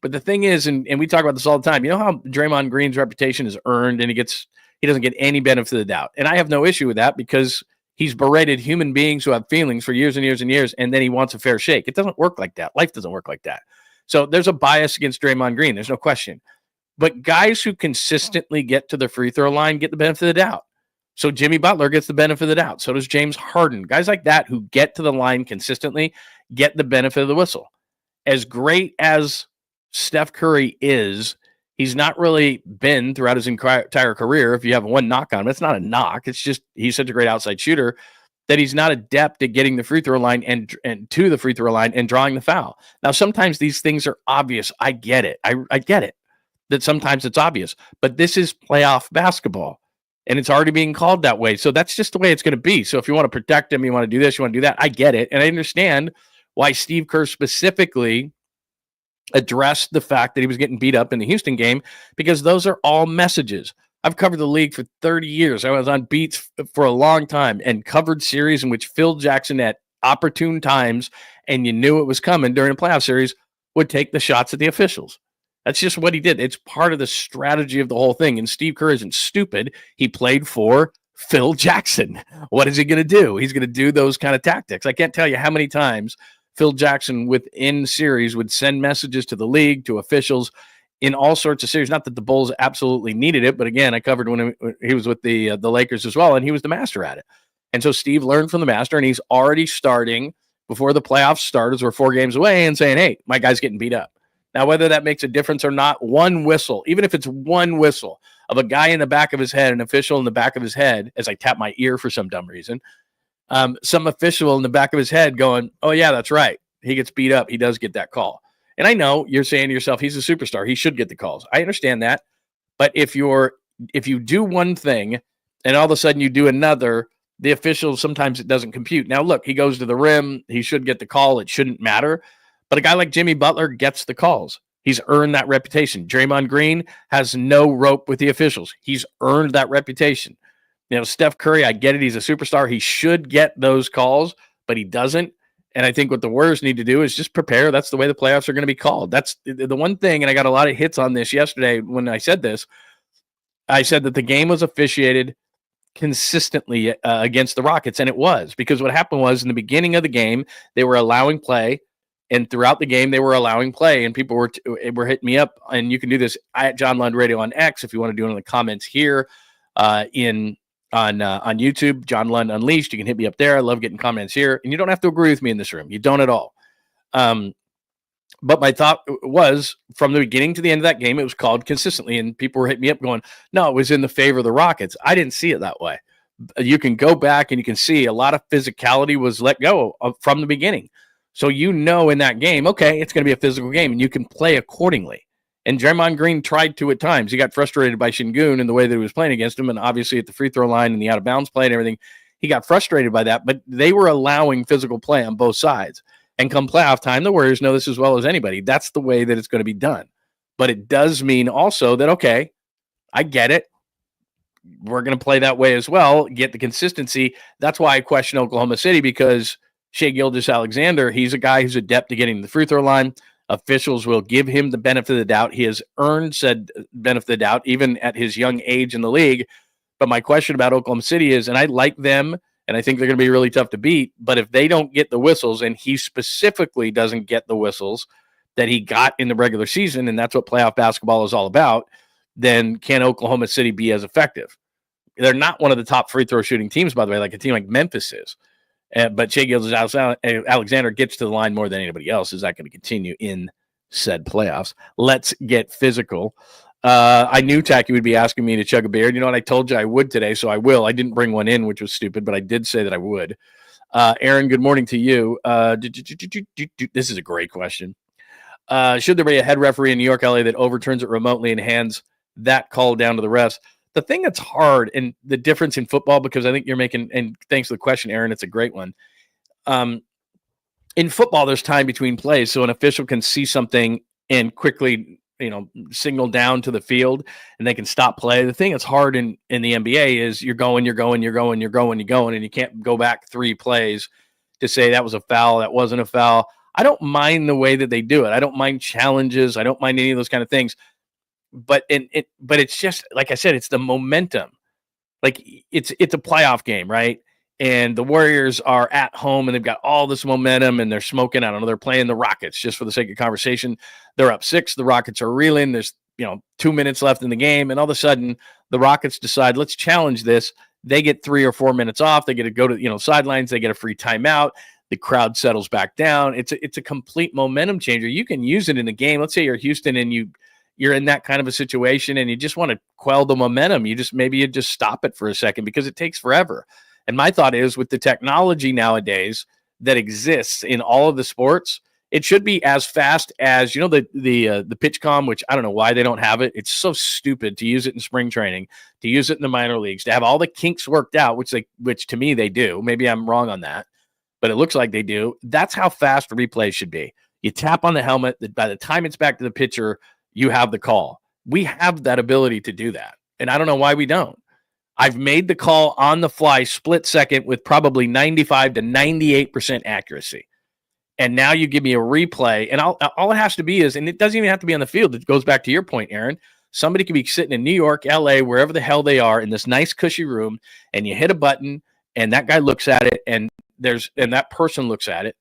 But the thing is, and we talk about this all the time, you know how Draymond Green's reputation is earned, and he doesn't get any benefit of the doubt. And I have no issue with that because he's berated human beings who have feelings for years and years and years, and then he wants a fair shake. It doesn't work like that. Life doesn't work like that. So there's a bias against Draymond Green. There's no question. But guys who consistently get to the free throw line get the benefit of the doubt. So Jimmy Butler gets the benefit of the doubt. So does James Harden. Guys like that who get to the line consistently get the benefit of the whistle. As great as Steph Curry is, he's not really been throughout his entire career. If you have one knock on him, it's not a knock. It's just he's such a great outside shooter that he's not adept at getting the free throw line and to the free throw line and drawing the foul. Now, sometimes these things are obvious. I get it. I get it that sometimes it's obvious, but this is playoff basketball, and it's already being called that way. So that's just the way it's going to be. So if you want to protect him, you want to do this, you want to do that, I get it. And I understand why Steve Kerr specifically addressed the fact that he was getting beat up in the Houston game, because those are all messages. I've covered the league for 30 years. I was on beats for a long time and covered series in which Phil Jackson at opportune times, and you knew it was coming during a playoff series, would take the shots at the officials. That's just what he did. It's part of the strategy of the whole thing. And Steve Kerr isn't stupid. He played for Phil Jackson. What is he going to do? He's going to do those kind of tactics. I can't tell you how many times Phil Jackson within series would send messages to the league, to officials in all sorts of series. Not that the Bulls absolutely needed it, but again, I covered when he was with the Lakers as well, and he was the master at it. And so Steve learned from the master, and he's already starting before the playoffs start, as we're 4 games away, and saying, hey, my guy's getting beat up. Now, whether that makes a difference or not, one whistle, even if it's one whistle of a guy in the back of his head, an official in the back of his head, as I tap my ear for some dumb reason, some official in the back of his head going, oh, yeah, that's right. He gets beat up. He does get that call. And I know you're saying to yourself, he's a superstar. He should get the calls. I understand that. But if you do one thing and all of a sudden you do another, the official, sometimes it doesn't compute. Now, look, he goes to the rim. He should get the call. It shouldn't matter. But a guy like Jimmy Butler gets the calls. He's earned that reputation. Draymond Green has no rope with the officials. He's earned that reputation. Steph Curry, I get it. He's a superstar. He should get those calls, but he doesn't. And I think what the Warriors need to do is just prepare. That's the way the playoffs are going to be called. That's the one thing, and I got a lot of hits on this yesterday when I said this. I said that the game was officiated consistently against the Rockets, and it was, because what happened was in the beginning of the game, they were allowing play, and throughout the game, they were allowing play, and people were hitting me up, and you can do this at John Lund Radio on X if you want to do it in the comments here on YouTube, John Lund Unleashed. You can hit me up there. I love getting comments here, and you don't have to agree with me in this room. You don't at all. But my thought was, from the beginning to the end of that game, it was called consistently, and people were hitting me up going, no, it was in the favor of the Rockets. I didn't see it that way. You can go back and you can see a lot of physicality was let go from the beginning. So in that game, okay, it's going to be a physical game, and you can play accordingly. And Draymond Green tried to at times. He got frustrated by Şengün and the way that he was playing against him, and obviously at the free throw line and the out-of-bounds play and everything, he got frustrated by that. But they were allowing physical play on both sides. And come playoff time, the Warriors know this as well as anybody. That's the way that it's going to be done. But it does mean also that, okay, I get it. We're going to play that way as well, get the consistency. That's why I question Oklahoma City, because Shai Gilgeous-Alexander, he's a guy who's adept at getting to the free throw line. Officials will give him the benefit of the doubt. He has earned said benefit of the doubt, even at his young age in the league. But my question about Oklahoma City is, and I like them, and I think they're going to be really tough to beat, but if they don't get the whistles, and he specifically doesn't get the whistles that he got in the regular season, and that's what playoff basketball is all about, then can Oklahoma City be as effective? They're not one of the top free throw shooting teams, by the way, like a team like Memphis is. But Shai Gilgeous-Alexander gets to the line more than anybody else. Is that going to continue in said playoffs? Let's get physical. I knew Tacky would be asking me to chug a beer. You know what? I told you I would today, so I will. I didn't bring one in, which was stupid, but I did say that I would. Aaron, good morning to you. This is a great question. Should there be a head referee in New York, LA that overturns it remotely and hands that call down to the refs? The thing that's hard, and the difference in football, because I think you're making, and thanks for the question, Aaron, it's a great one. In football, there's time between plays, so an official can see something and quickly signal down to the field, and they can stop play. The thing that's hard in the NBA is you're going, and you can't go back 3 plays to say that was a foul, that wasn't a foul. I don't mind the way that they do it. I don't mind challenges. I don't mind any of those kind of things. But it's just, like I said, it's the momentum. Like it's a playoff game, right? And the Warriors are at home, and they've got all this momentum, and they're smoking. I don't know. They're playing the Rockets, just for the sake of conversation. They're up 6. The Rockets are reeling. There's 2 minutes left in the game, and all of a sudden, the Rockets decide, let's challenge this. They get 3 or 4 minutes off. They get to go to sidelines. They get a free timeout. The crowd settles back down. It's a complete momentum changer. You can use it in the game. Let's say you're Houston, and you're in that kind of a situation, and you just want to quell the momentum. You just stop it for a second, because it takes forever. And my thought is, with the technology nowadays that exists in all of the sports, it should be as fast as, the pitch comm, which I don't know why they don't have it. It's so stupid to use it in spring training, to use it in the minor leagues, to have all the kinks worked out, which to me they do. Maybe I'm wrong on that, but it looks like they do. That's how fast replays should be. You tap on the helmet. By the time it's back to the pitcher, you have the call. We have that ability to do that, and I don't know why we don't. I've made the call on the fly, split second, with probably 95 to 98% accuracy. And now you give me a replay, and all it has to be is, and it doesn't even have to be on the field. It goes back to your point, Aaron. Somebody could be sitting in New York, LA, wherever the hell they are, in this nice cushy room, and you hit a button, and that guy looks at it, and that person looks at it,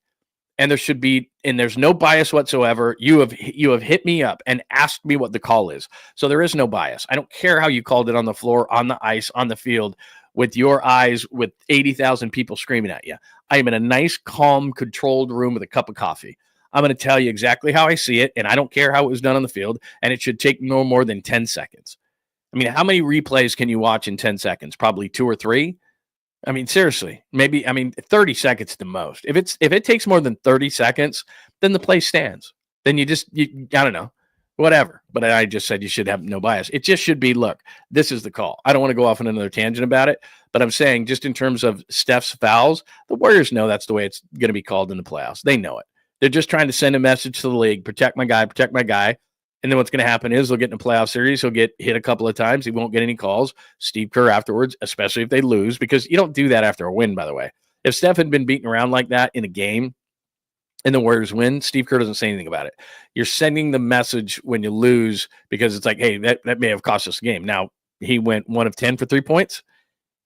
and there's no bias whatsoever. You have hit me up and asked me what the call is. So there is no bias. I don't care how you called it on the floor, on the ice, on the field, with your eyes, with 80,000 people screaming at you. I am in a nice, calm, controlled room with a cup of coffee. I'm going to tell you exactly how I see it, and I don't care how it was done on the field, and it should take no more than 10 seconds. I mean, how many replays can you watch in 10 seconds? Probably 2 or 3. I mean, seriously, 30 seconds the most. If it takes more than 30 seconds, then the play stands. Then I don't know, whatever. But I just said you should have no bias. It just should be, look, this is the call. I don't want to go off on another tangent about it, but I'm saying, just in terms of Steph's fouls, the Warriors know that's the way it's going to be called in the playoffs. They know it. They're just trying to send a message to the league, protect my guy, protect my guy. And then what's going to happen is they'll get in a playoff series. He'll get hit a couple of times. He won't get any calls. Steve Kerr afterwards, especially if they lose, because you don't do that after a win, by the way. If Steph had been beaten around like that in a game and the Warriors win, Steve Kerr doesn't say anything about it. You're sending the message when you lose because it's like, hey, that may have cost us a game. Now, he went 1 of 10 for 3 points.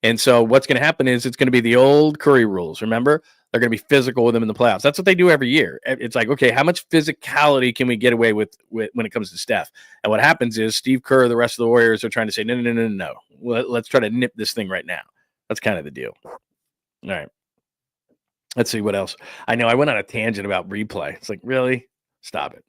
And so what's going to happen is it's going to be the old Curry rules. Remember? They're going to be physical with them in the playoffs. That's what they do every year. It's like, okay, how much physicality can we get away with when it comes to Steph? And what happens is Steve Kerr, the rest of the Warriors are trying to say, no. Let's try to nip this thing right now. That's kind of the deal. All right. Let's see what else. I know I went on a tangent about replay. It's like, really? Stop it.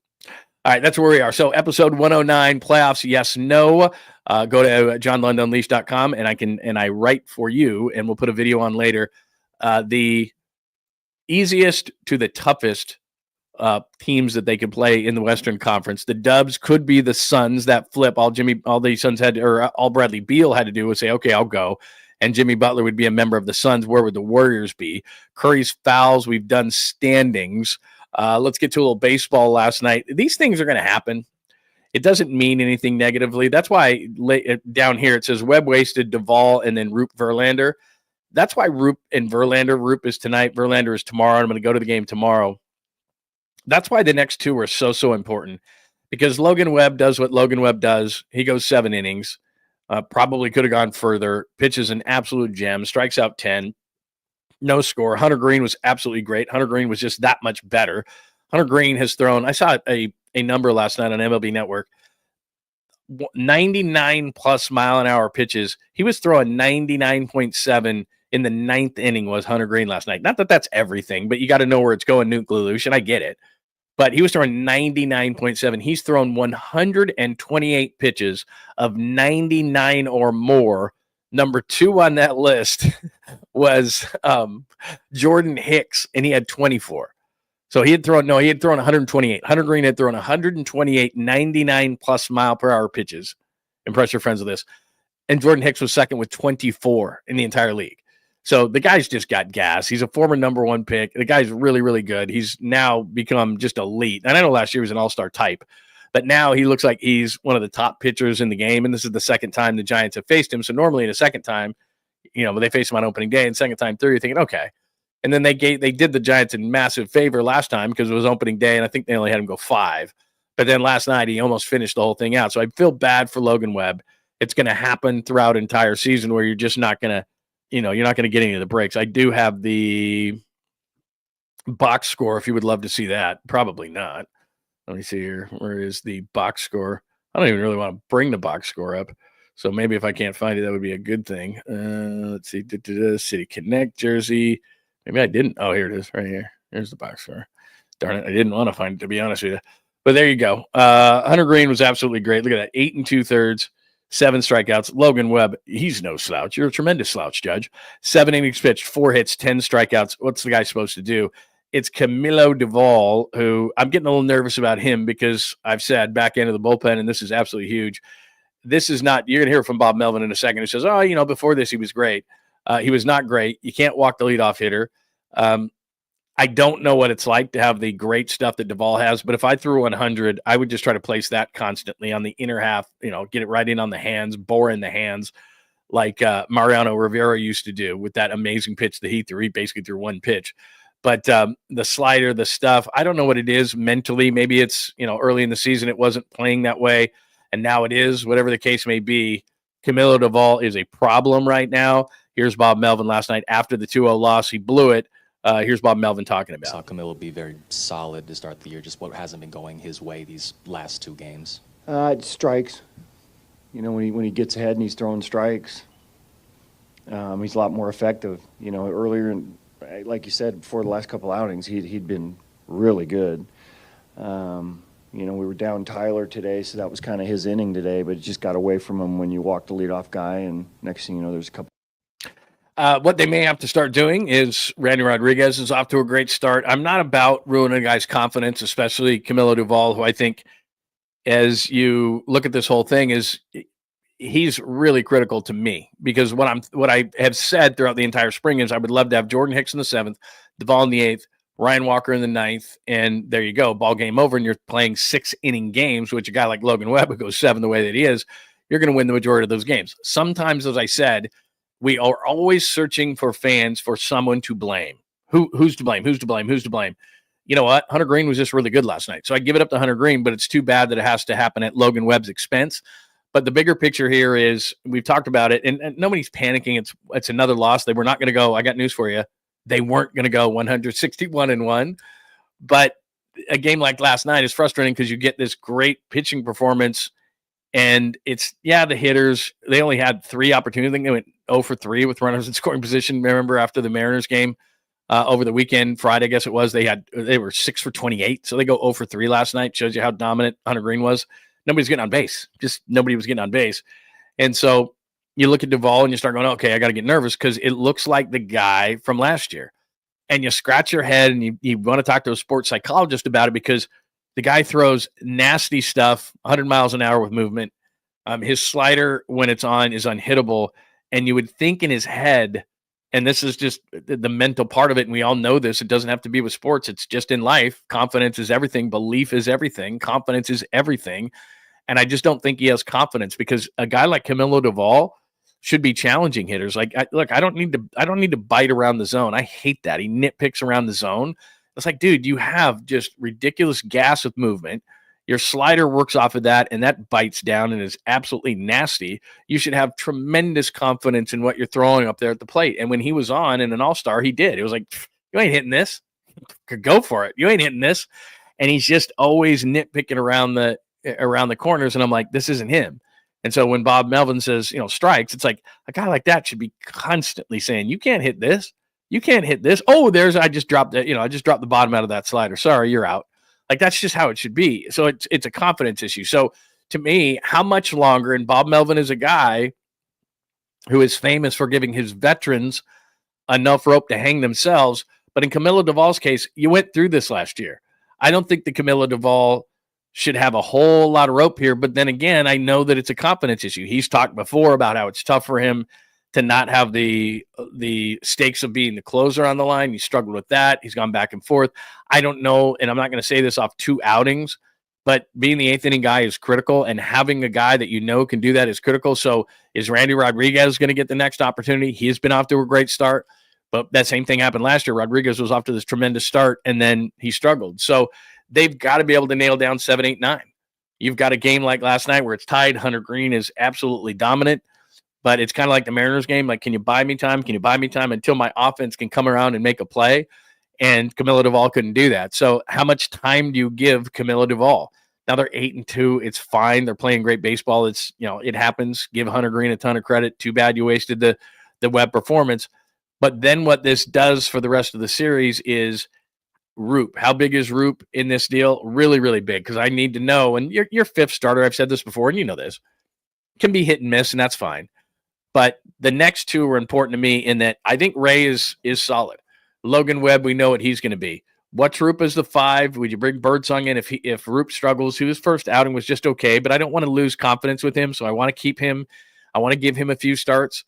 All right, that's where we are. So episode 109, playoffs, yes, no. Go to johnlundunleashed.com and I write for you, and we'll put a video on later. The easiest to the toughest teams that they could play in the Western Conference. The Dubs could be the Suns that flip. All the Suns had, or all Bradley Beal had to do was say, okay, I'll go. And Jimmy Butler would be a member of the Suns. Where would the Warriors be? Curry's fouls. We've done standings. Let's get to a little baseball last night. These things are going to happen. It doesn't mean anything negatively. That's why down here it says Webb wasted Duvall and then Roop Verlander. That's why Roop and Verlander. Roop is tonight. Verlander is tomorrow. I'm going to go to the game tomorrow. That's why the next two are so important, because Logan Webb does what Logan Webb does. He goes 7 innings. Probably could have gone further. Pitches an absolute gem. Strikes out 10. No score. Hunter Green was absolutely great. Hunter Green was just that much better. Hunter Green has thrown, I saw a number last night on MLB Network, 99 plus mile an hour pitches. He was throwing 99.7 in the 9th inning was Hunter Green last night. Not that that's everything, but you got to know where it's going, Newt Lelouch, and I get it. But he was throwing 99.7. He's thrown 128 pitches of 99 or more. Number 2 on that list was Jordan Hicks, and he had 24. So he had thrown 128. Hunter Green had thrown 128 99 plus mile per hour pitches. Impress your friends with this. And Jordan Hicks was second with 24 in the entire league. So the guy's just got gas. He's a former number 1 pick. The guy's really, really good. He's now become just elite. And I know last year he was an all-star type, but now he looks like he's one of the top pitchers in the game. And this is the second time the Giants have faced him. So normally in a second time, they face him on opening day, and second time through, you're thinking, okay. And then they did the Giants a massive favor last time because it was opening day, and I think they only had him go 5. But then last night he almost finished the whole thing out. So I feel bad for Logan Webb. It's going to happen throughout an entire season where you're just not going to, you're not going to get any of the breaks. I do have the box score if you would love to see that. Probably not. Let me see here. Where is the box score? I don't even really want to bring the box score up. So maybe if I can't find it, that would be a good thing. Let's see. City Connect jersey. Maybe I didn't. Oh, here it is right here. Here's the box score. Darn it. I didn't want to find it, to be honest with you. But there you go. Hunter Green was absolutely great. Look at that. 8 2/3. 7 strikeouts. Logan Webb, he's no slouch. You're a tremendous slouch, Judge. 7 innings pitched, 4 hits, 10 strikeouts. What's the guy supposed to do? It's Camilo Duvall, who I'm getting a little nervous about him because I've said back end of the bullpen, and this is absolutely huge. This is not, you're going to hear from Bob Melvin in a second, who says, before this, he was great. He was not great. You can't walk the leadoff hitter. I don't know what it's like to have the great stuff that Duvall has, but if I threw 100, I would just try to place that constantly on the inner half, get it right in on the hands, bore in the hands, like Mariano Rivera used to do with that amazing pitch that he threw. He basically threw 1 pitch. But the slider, the stuff, I don't know what it is mentally. Maybe it's, early in the season it wasn't playing that way, and now it is. Whatever the case may be, Camilo Duvall is a problem right now. Here's Bob Melvin last night after the 2-0 loss. He blew it. Here's Bob Melvin talking about. I saw Camilo be very solid to start the year, just what hasn't been going his way these last 2 games. Strikes. When he gets ahead and he's throwing strikes, he's a lot more effective. Earlier, like you said, before the last couple outings, he'd been really good. We were down Tyler today, so that was kind of his inning today, but it just got away from him when you walk the leadoff guy, and next thing you know, there's a couple. What they may have to start doing is Randy Rodriguez is off to a great start. I'm not about ruining a guy's confidence, especially Camilo Duvall, who I think, as you look at this whole thing, he's really critical to me because what I have said throughout the entire spring is I would love to have Jordan Hicks in the 7th, Duvall in the 8th, Ryan Walker in the ninth, and there you go, ball game over, and you're playing 6-inning games, which a guy like Logan Webb, who goes 7 the way that he is, you're going to win the majority of those games. Sometimes, as I said, we are always searching for fans for someone to blame. Who's to blame? Who's to blame? Who's to blame? You know what? Hunter Green was just really good last night. So I give it up to Hunter Green, but it's too bad that it has to happen at Logan Webb's expense. But the bigger picture here is we've talked about it, and nobody's panicking. It's another loss. They were not going to go. I got news for you. They weren't going to go 161-1. But a game like last night is frustrating because you get this great pitching performance, and it's, the hitters, they only had 3 opportunities. I think they went 0 for 3 with runners in scoring position. Remember after the Mariners game over the weekend, Friday, I guess it was, they were 6 for 28. So they go 0 for 3 last night. Shows you how dominant Hunter Green was. Nobody's getting on base. Just nobody was getting on base. And so you look at Duvall and you start going, okay, I got to get nervous because it looks like the guy from last year. And you scratch your head and you want to talk to a sports psychologist about it because the guy throws nasty stuff, 100 miles an hour with movement. His slider, when it's on, is unhittable. And you would think in his head, and this is just the mental part of it, and we all know this, it doesn't have to be with sports. It's just in life. Confidence is everything. Belief is everything. Confidence is everything. And I just don't think he has confidence because a guy like Camilo Duvall should be challenging hitters. Like, I don't need to bite around the zone. I hate that. He nitpicks around the zone. It's like, dude, you have just ridiculous gas with movement. Your slider works off of that, and that bites down and is absolutely nasty. You should have tremendous confidence in what you're throwing up there at the plate. And when he was on in an all-star, he did. It was like, you ain't hitting this. Go for it. You ain't hitting this. And he's just always nitpicking around the corners, and I'm like, this isn't him. And so when Bob Melvin says, strikes, it's like a guy like that should be constantly saying, you can't hit this. You can't hit this. Oh, I just dropped the bottom out of that slider. Sorry, you're out. Like, that's just how it should be. So it's a confidence issue. So to me, how much longer? And Bob Melvin is a guy who is famous for giving his veterans enough rope to hang themselves. But in Camilo Duvall's case, you went through this last year. I don't think that Camilo Duvall should have a whole lot of rope here. But then again, I know that it's a confidence issue. He's talked before about how it's tough for him to not have the stakes of being the closer on the line. He struggled with that. He's gone back and forth. I don't know, and I'm not going to say this off 2 outings, but being the 8th inning guy is critical, and having a guy that can do that is critical. So is Randy Rodriguez going to get the next opportunity? He's been off to a great start, but that same thing happened last year. Rodriguez was off to this tremendous start, and then he struggled. So they've got to be able to nail down 7, 8, 9. You've got a game like last night where it's tied. Hunter Green is absolutely dominant. But it's kind of like the Mariners game. Like, can you buy me time? Can you buy me time until my offense can come around and make a play? And Camilo Duvall couldn't do that. So how much time do you give Camilo Duvall? Now they're 8-2. It's fine. They're playing great baseball. It's, it happens. Give Hunter Green a ton of credit. Too bad you wasted the Webb performance. But then what this does for the rest of the series is Roop. How big is Roop in this deal? Really, really big, because I need to know. And your 5th starter, I've said this before, and you know this, can be hit and miss, and that's fine. But the next 2 are important to me in that I think Ray is solid. Logan Webb, we know what he's going to be. What's Roop as the 5? Would you bring Birdsong in if Roop struggles? His first outing was just okay, but I don't want to lose confidence with him, so I want to keep him. I want to give him a few starts.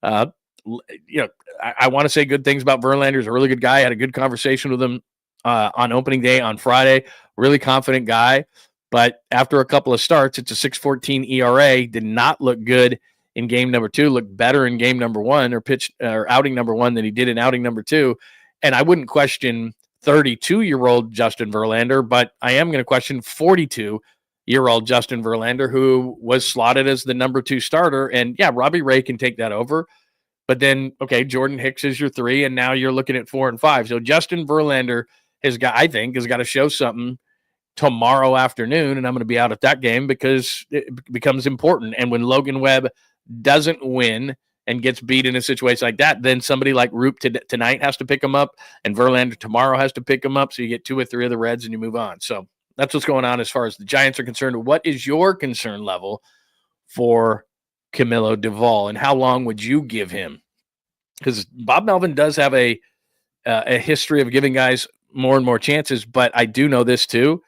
I want to say good things about Verlander. He's a really good guy. I had a good conversation with him on opening day on Friday. Really confident guy. But after a couple of starts, it's a 6.14 ERA. Did not look good in game number 2, looked better in game number 1 or outing number 1 than he did in outing number 2. And I wouldn't question 32-year-old Justin Verlander, but I am going to question 42-year-old Justin Verlander, who was slotted as the number 2 starter. And yeah, Robbie Ray can take that over. But then, okay, Jordan Hicks is your 3, and now you're looking at 4 and 5. So Justin Verlander has got to show something tomorrow afternoon, and I'm going to be out at that game because it becomes important. And when Logan Webb doesn't win and gets beat in a situation like that, then somebody like Roop tonight has to pick him up, and Verlander tomorrow has to pick him up. So you get 2 or 3 of the Reds and you move on. So that's what's going on as far as the Giants are concerned. What is your concern level for Camilo Duvall, and how long would you give him? Because Bob Melvin does have a history of giving guys more and more chances, but I do know this too,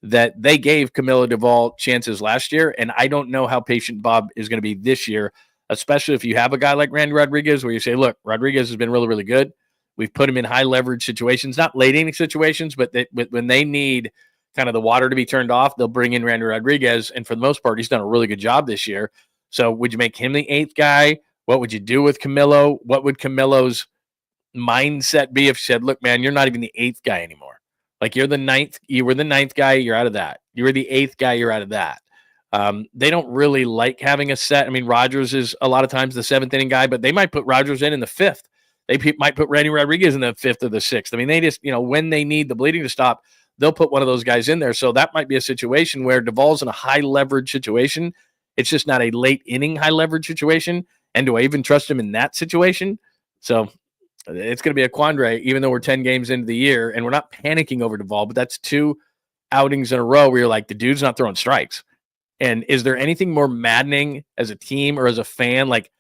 that they gave Camilo Duvall chances last year, and I don't know how patient Bob is going to be this year, especially if you have a guy like Randy Rodriguez where you say, look, Rodriguez has been really, really good. We've put him in high leverage situations, not late inning situations, but when they need kind of the water to be turned off, they'll bring in Randy Rodriguez. And for the most part, he's done a really good job this year. So would you make him the 8th guy? What would you do with Camilo? What would Camilo's mindset be if you said, look, man, you're not even the 8th guy anymore. Like you're the 9th. You were the 9th guy. You're out of that. You were the 8th guy. You're out of that. They don't really like having a set. I mean, Rogers is a lot of times the 7th inning guy, but they might put Rogers in the 5th. They might put Randy Rodriguez in the 5th or the 6th. I mean, they just, when they need the bleeding to stop, they'll put one of those guys in there. So that might be a situation where Duvall's in a high leverage situation. It's just not a late inning high leverage situation. And do I even trust him in that situation? So it's going to be a quandary, even though we're 10 games into the year and we're not panicking over Duvall, but that's 2 outings in a row where you're like, the dude's not throwing strikes. And is there anything more maddening as a team or as a fan? Like,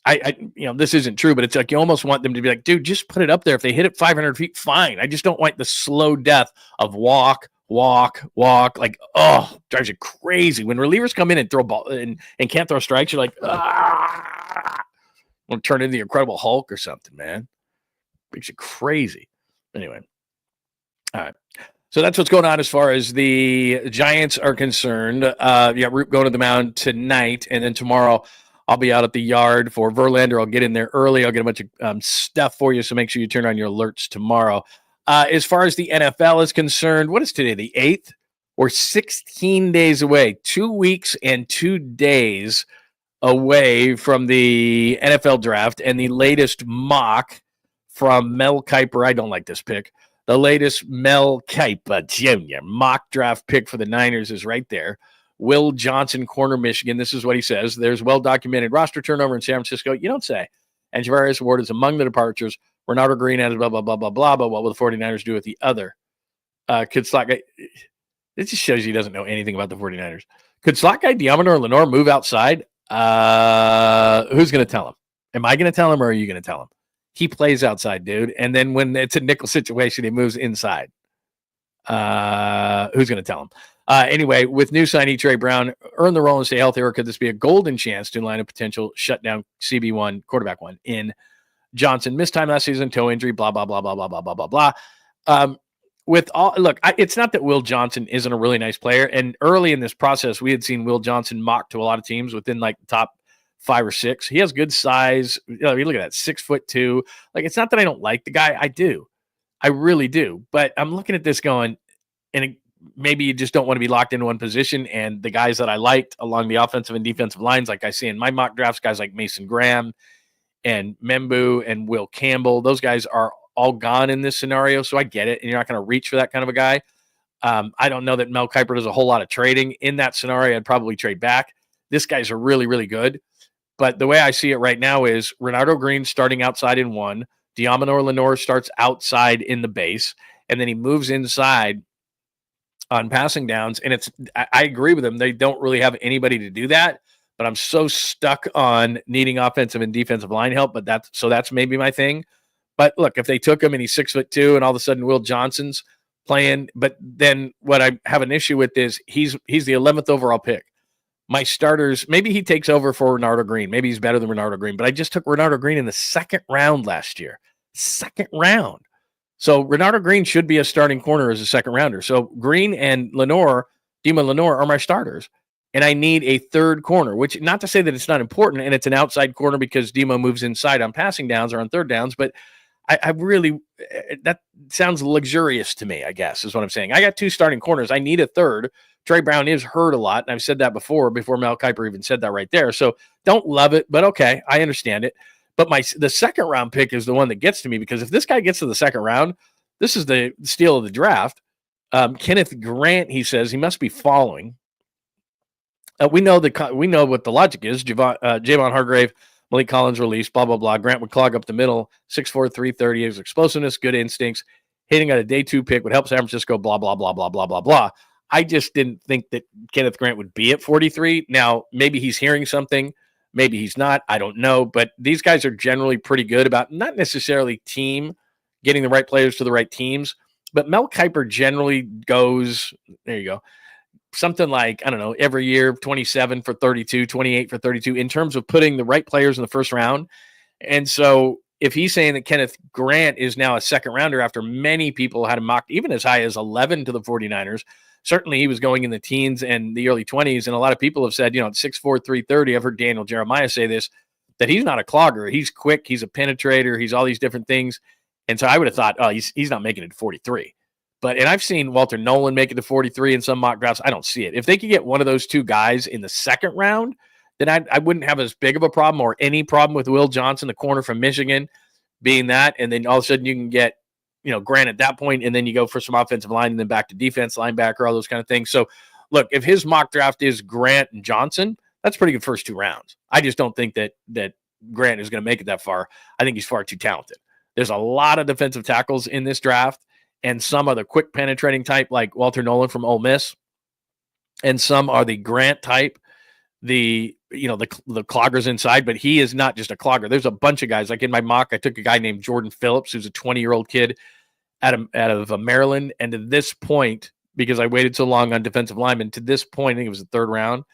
this isn't true, but it's like you almost want them to be like, dude, just put it up there. If they hit it 500 feet, fine. I just don't want the slow death of walk. Like, drives you crazy. When relievers come in and throw ball and can't throw strikes, you're like, want to turn into the Incredible Hulk or something, man. Makes you crazy. Anyway. All right. So that's what's going on as far as the Giants are concerned. Root going to the mound tonight, and then tomorrow I'll be out at the yard for Verlander. I'll get in there early. I'll get a bunch of stuff for you, so make sure you turn on your alerts tomorrow. As far as the NFL is concerned, what is today, the 8th? We're 16 days away, 2 weeks and 2 days away from the NFL draft, and the latest mock from Mel Kiper. I don't like this pick. The latest Mel Kiper Jr. mock draft pick for the Niners is right there. Will Johnson, corner, Michigan. This is what he says. There's well-documented roster turnover in San Francisco. You don't say. And Javarius Ward is among the departures. Ronaldo Green has blah, blah, blah, blah, blah. But what will the 49ers do with the other? Could slot guy... It just shows you he doesn't know anything about the 49ers. Could slot guy Diamondor or Lenore move outside? Who's going to tell him? Am I going to tell him or are you going to tell him? He plays outside, dude. And then when it's a nickel situation, he moves inside. Who's going to tell him? Anyway, with new signee Trey Brown, earn the role and stay healthy, or could this be a golden chance to line a potential shutdown CB1, quarterback one, in Johnson? Missed time last season, toe injury, blah, blah, blah, blah, blah, blah, blah, blah, blah. It's not that Will Johnson isn't a really nice player. And early in this process, we had seen Will Johnson mocked to a lot of teams within like the top 5 or 6. He has good size. You look at that, 6'2". Like, it's not that I don't like the guy. I do. I really do. But I'm looking at this going, and maybe you just don't want to be locked into one position. And the guys that I liked along the offensive and defensive lines, like I see in my mock drafts, guys like Mason Graham and Membu and Will Campbell, those guys are all gone in this scenario. So I get it. And you're not going to reach for that kind of a guy. I don't know that Mel Kiper does a whole lot of trading in that scenario. I'd probably trade back. This guy's are really, really good. But the way I see it right now is Ronaldo Green starting outside in 1. Diamondor Lenore starts outside in the base. And then he moves inside on passing downs. And I agree with him. They don't really have anybody to do that. But I'm so stuck on needing offensive and defensive line help. But that's maybe my thing. But look, if they took him and he's 6'2", and all of a sudden Will Johnson's playing, but then what I have an issue with is he's the 11th overall pick. My starters, maybe he takes over for Ronaldo Green. Maybe he's better than Ronaldo Green, but I just took Ronaldo Green in the 2nd round last year. 2nd round. So Ronaldo Green should be a starting corner as a 2nd rounder. So Green and Dima Lenore are my starters. And I need a 3rd corner, which, not to say that it's not important, and it's an outside corner because Dima moves inside on passing downs or on 3rd downs, but I really, that sounds luxurious to me, I guess, is what I'm saying. I got 2 starting corners. I need a 3rd. Trey Brown is hurt a lot, and I've said that before Mel Kiper even said that right there. So don't love it, but okay, I understand it. But the 2nd round pick is the one that gets to me, because if this guy gets to the 2nd round, this is the steal of the draft. Kenneth Grant, he says, he must be following. We know what the logic is. Javon Hargrave, Malik Collins released, blah, blah, blah. Grant would clog up the middle, 6'4", 330. His explosiveness, good instincts. Hitting at a day 2 pick would help San Francisco, blah, blah, blah, blah, blah, blah, blah. I just didn't think that Kenneth Grant would be at 43. Now, maybe he's hearing something. Maybe he's not. I don't know. But these guys are generally pretty good about not necessarily getting the right players to the right teams. But Mel Kiper generally goes, there you go, something like, I don't know, every year, 27 for 32, 28 for 32 in terms of putting the right players in the 1st round. And so if he's saying that Kenneth Grant is now a second rounder after many people had him mocked even as high as 11 to the 49ers, certainly he was going in the teens and the early 20s. And a lot of people have said, at 6'4", 330, I've heard Daniel Jeremiah say this, that he's not a clogger. He's quick. He's a penetrator. He's all these different things. And so I would have thought, oh, he's not making it to 43. And I've seen Walter Nolan make it to 43 in some mock drafts. I don't see it. If they could get one of those two guys in the second round, then I wouldn't have as big of a problem or any problem with Will Johnson, the corner from Michigan, being that. And then all of a sudden you can get, Grant at that point, and then you go for some offensive line and then back to defense, linebacker, all those kind of things. So, look, if his mock draft is Grant and Johnson, that's pretty good first 2 rounds. I just don't think that Grant is going to make it that far. I think he's far too talented. There's a lot of defensive tackles in this draft, and some are the quick penetrating type like Walter Nolan from Ole Miss, and some are the Grant type, the cloggers inside, but he is not just a clogger. There's a bunch of guys. Like in my mock, I took a guy named Jordan Phillips, who's a 20-year-old kid out of Maryland. And to this point, because I waited so long on defensive linemen, to this point, I think it was the 3rd round,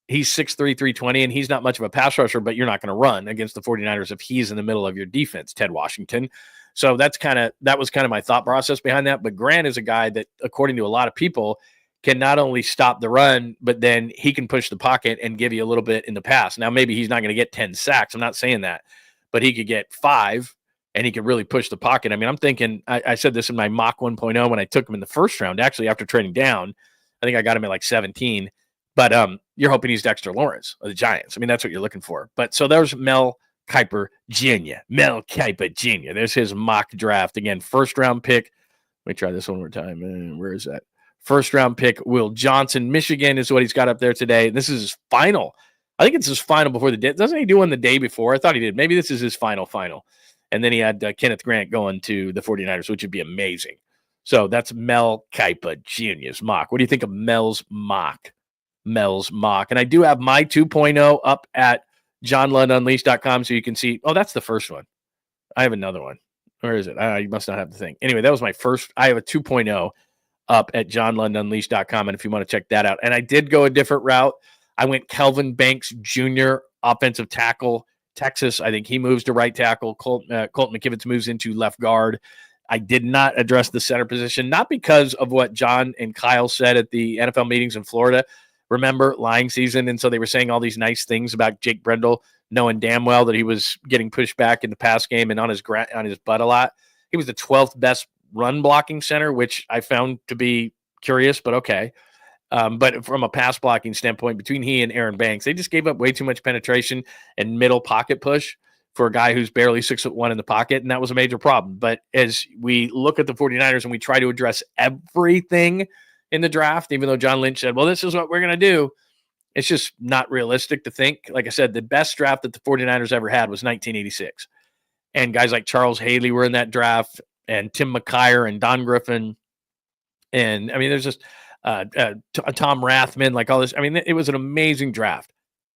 he's 6'3", 320, and he's not much of a pass rusher, but you're not going to run against the 49ers if he's in the middle of your defense, Ted Washington. So that was kind of my thought process behind that. But Grant is a guy that, according to a lot of people, can not only stop the run, but then he can push the pocket and give you a little bit in the pass. Now, maybe he's not going to get 10 sacks. I'm not saying that, but he could get 5, and he could really push the pocket. I mean, I'm thinking, I said this in my mock 1.0 when I took him in the first round, actually after trading down. I think I got him at like 17. But you're hoping he's Dexter Lawrence of the Giants. I mean, that's what you're looking for. But so there's Mel Kiper Jr. Mel Kiper Jr. There's his mock draft. Again, first-round pick. Let me try this one more time. Where is that? First-round pick, Will Johnson. Michigan is what he's got up there today. This is his final. I think it's his final before the day. Doesn't he do one the day before? I thought he did. Maybe this is his final. And then he had Kenneth Grant going to the 49ers, which would be amazing. So that's Mel Kiper Jr.'s mock. What do you think of Mel's mock? And I do have my 2.0 up at johnlundunleashed.com so you can see. Oh, that's the first one. I have another one. Where is it? You must not have the thing. Anyway, that was my first. I have a 2.0 up at johnlundunleashed.com, and if you want to check that out. And I did go a different route. I went Kelvin Banks Jr., offensive tackle, Texas. I think he moves to right tackle. Colt McKivitz moves into left guard. I did not address the center position, not because of what John and Kyle said at the NFL meetings in Florida. Remember, lying season, and so they were saying all these nice things about Jake Brendel, knowing damn well that he was getting pushed back in the pass game and on his butt a lot. He was the 12th best run blocking center, which I found to be curious, but okay. But from a pass blocking standpoint, between he and Aaron Banks, they just gave up way too much penetration and middle pocket push for a guy who's barely 6'1" in the pocket, and that was a major problem. But as we look at the 49ers and we try to address everything in the draft, even though John Lynch said, well, this is what we're going to do, it's just not realistic to think. Like I said, the best draft that the 49ers ever had was 1986. And guys like Charles Haley were in that draft, and Tim McKyer and Don Griffin. And, I mean, there's just Tom Rathman, like all this. I mean, it was an amazing draft.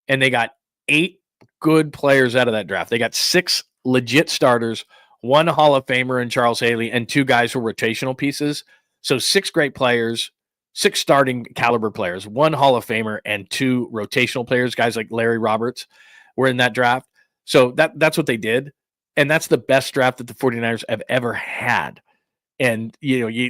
And they got 8 good players out of that draft. They got 6 legit starters, 1 Hall of Famer in Charles Haley, and 2 guys who were rotational pieces. So 6 great players, 6 starting caliber players, 1 Hall of Famer, and 2 rotational players, guys like Larry Roberts were in that draft. So that's what they did. And that's the best draft that the 49ers have ever had. And,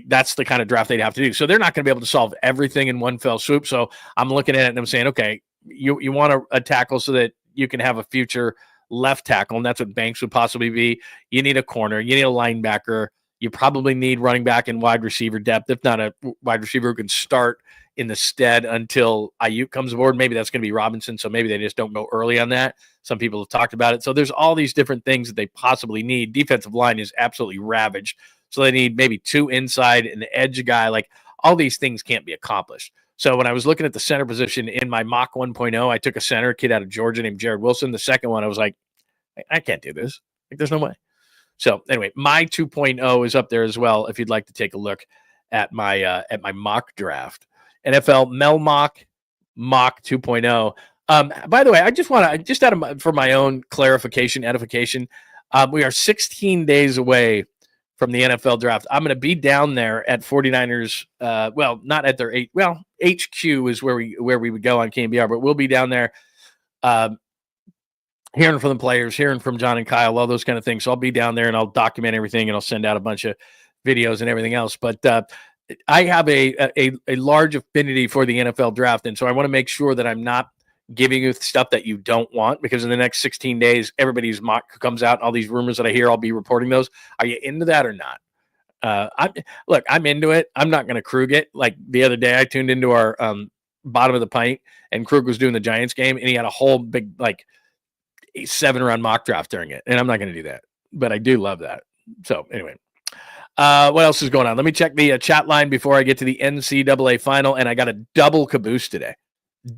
that's the kind of draft they'd have to do. So they're not going to be able to solve everything in one fell swoop. So I'm looking at it and I'm saying, okay, you want a tackle so that you can have a future left tackle, and that's what Banks would possibly be. You need a corner. You need a linebacker. You probably need running back and wide receiver depth, if not a wide receiver who can start in the stead until Ayuk comes aboard. Maybe that's going to be Robinson, so maybe they just don't go early on that. Some people have talked about it. So there's all these different things that they possibly need. Defensive line is absolutely ravaged. So they need maybe 2 inside, an edge guy. Like, all these things can't be accomplished. So when I was looking at the center position in my mock 1.0, I took a center kid out of Georgia named Jared Wilson. The second one, I was like, I can't do this. Like, there's no way. So anyway, my 2.0 is up there as well if you'd like to take a look at my mock draft. NFL Mel Mock 2.0. By the way, I just want to, for my own clarification, edification, we are 16 days away from the NFL draft. I'm going to be down there at 49ers. Not at their HQ is where we would go on KBR, but we'll be down there hearing from the players, hearing from John and Kyle, all those kind of things. So I'll be down there and I'll document everything and I'll send out a bunch of videos and everything else. But I have a large affinity for the NFL draft. And so I want to make sure that I'm not giving you stuff that you don't want, because in the next 16 days, everybody's mock comes out and all these rumors that I hear, I'll be reporting those. Are you into that or not? I'm into it. I'm not going to Krug it. Like the other day, I tuned into our bottom of the pint and Krug was doing the Giants game and he had a whole big, like, 7-round mock draft during it. And I'm not going to do that, but I do love that. So anyway, what else is going on? Let me check the chat line before I get to the NCAA final. And I got a double Caboose today.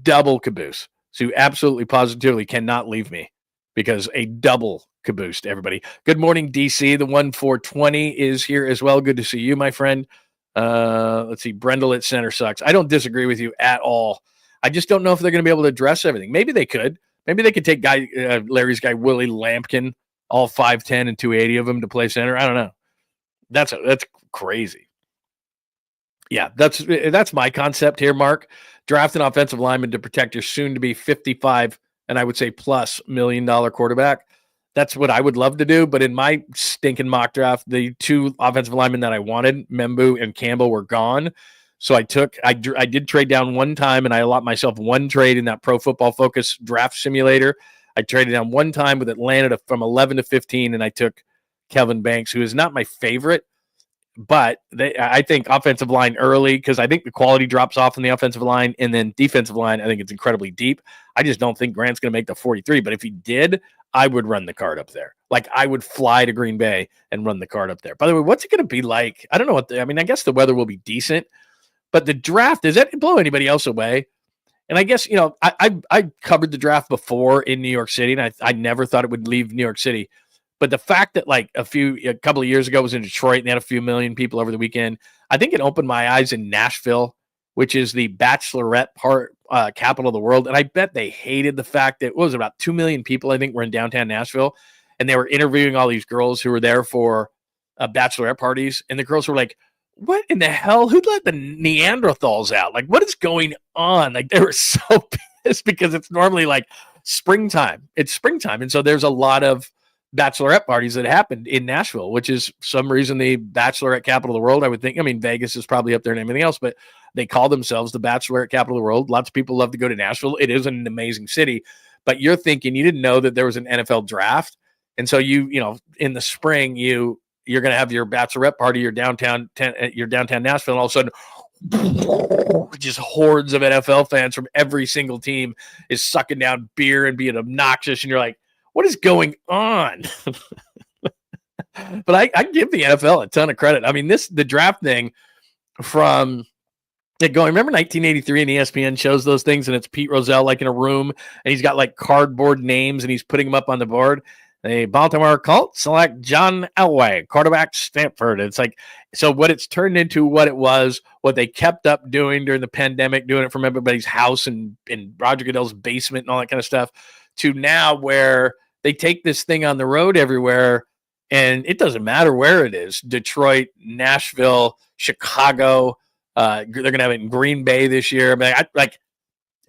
Double Caboose. So you absolutely positively cannot leave me, because a double Caboose to everybody. Good morning, DC. The 1420 is here as well. Good to see you, my friend. Let's see. Brendel at center sucks. I don't disagree with you at all. I just don't know if they're going to be able to address everything. Maybe they could. Maybe they could take Larry's guy, Willie Lampkin, all 5'10" and 280 of them to play center. I don't know. That's crazy. Yeah, that's my concept here, Mark. Draft an offensive lineman to protect your soon-to-be 55, and I would say plus $1 million quarterback. That's what I would love to do, but in my stinking mock draft, the 2 offensive linemen that I wanted, Membu and Campbell, were gone. So I did trade down one time, and I allot myself one trade in that Pro Football Focus draft simulator. I traded down one time with Atlanta from 11 to 15, and I took Kelvin Banks, who is not my favorite, but I think offensive line early, because I think the quality drops off in the offensive line, and then defensive line, I think it's incredibly deep. I just don't think Grant's going to make the 43, but if he did, I would run the card up there. Like, I would fly to Green Bay and run the card up there. By the way, what's it going to be like? I don't know I guess the weather will be decent. But the draft, does that blow anybody else away? And I guess, I covered the draft before in New York City, and I never thought it would leave New York City. But the fact that like a couple of years ago was in Detroit and they had a few million people over the weekend, I think it opened my eyes in Nashville, which is the bachelorette capital of the world. And I bet they hated the fact that about 2 million people, I think, were in downtown Nashville, and they were interviewing all these girls who were there for bachelorette parties. And the girls were like, what in the hell? Who let the Neanderthals out? Like, what is going on? Like, they were so pissed because it's normally like springtime. It's springtime. And so there's a lot of bachelorette parties that happened in Nashville, which is some reason the bachelorette capital of the world, I would think. I mean, Vegas is probably up there and everything else, but they call themselves the bachelorette capital of the world. Lots of people love to go to Nashville. It is an amazing city, but you're thinking you didn't know that there was an NFL draft. And so in the spring, you're going to have your bachelorette party, your downtown Nashville, and all of a sudden, just hordes of NFL fans from every single team is sucking down beer and being obnoxious. And you're like, what is going on? But I give the NFL a ton of credit. I mean, the draft thing from going, remember 1983 and ESPN shows those things, and it's Pete Rozelle like in a room, and he's got like cardboard names and he's putting them up on the board. The Baltimore Colts select John Elway, quarterback, Stanford. It's like, so what it's turned into, what it was, what they kept up doing during the pandemic, doing it from everybody's house and in Roger Goodell's basement and all that kind of stuff, to now where they take this thing on the road everywhere, and it doesn't matter where it is. Detroit, Nashville, Chicago. They're going to have it in Green Bay this year. I mean,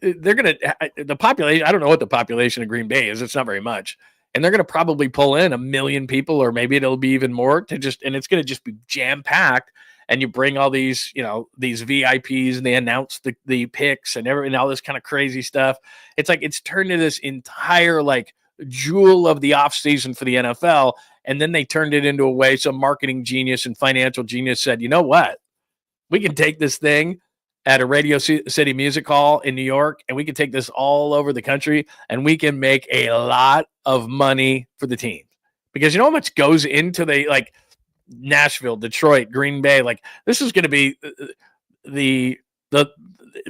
they're going to, the population, I don't know what the population of Green Bay is. It's not very much. And they're going to probably pull in 1 million people, or maybe it'll be even more, and it's going to just be jam packed. And you bring all these, these VIPs, and they announce the picks and all this kind of crazy stuff. It's like, it's turned into this entire like jewel of the off season for the NFL. And then they turned it into a way. Some marketing genius and financial genius said, you know what? We can take this thing at a Radio City Music Hall in New York, and we can take this all over the country, and we can make a lot of money for the team. Because you know how much goes into like Nashville, Detroit, Green Bay? Like, this is going to be the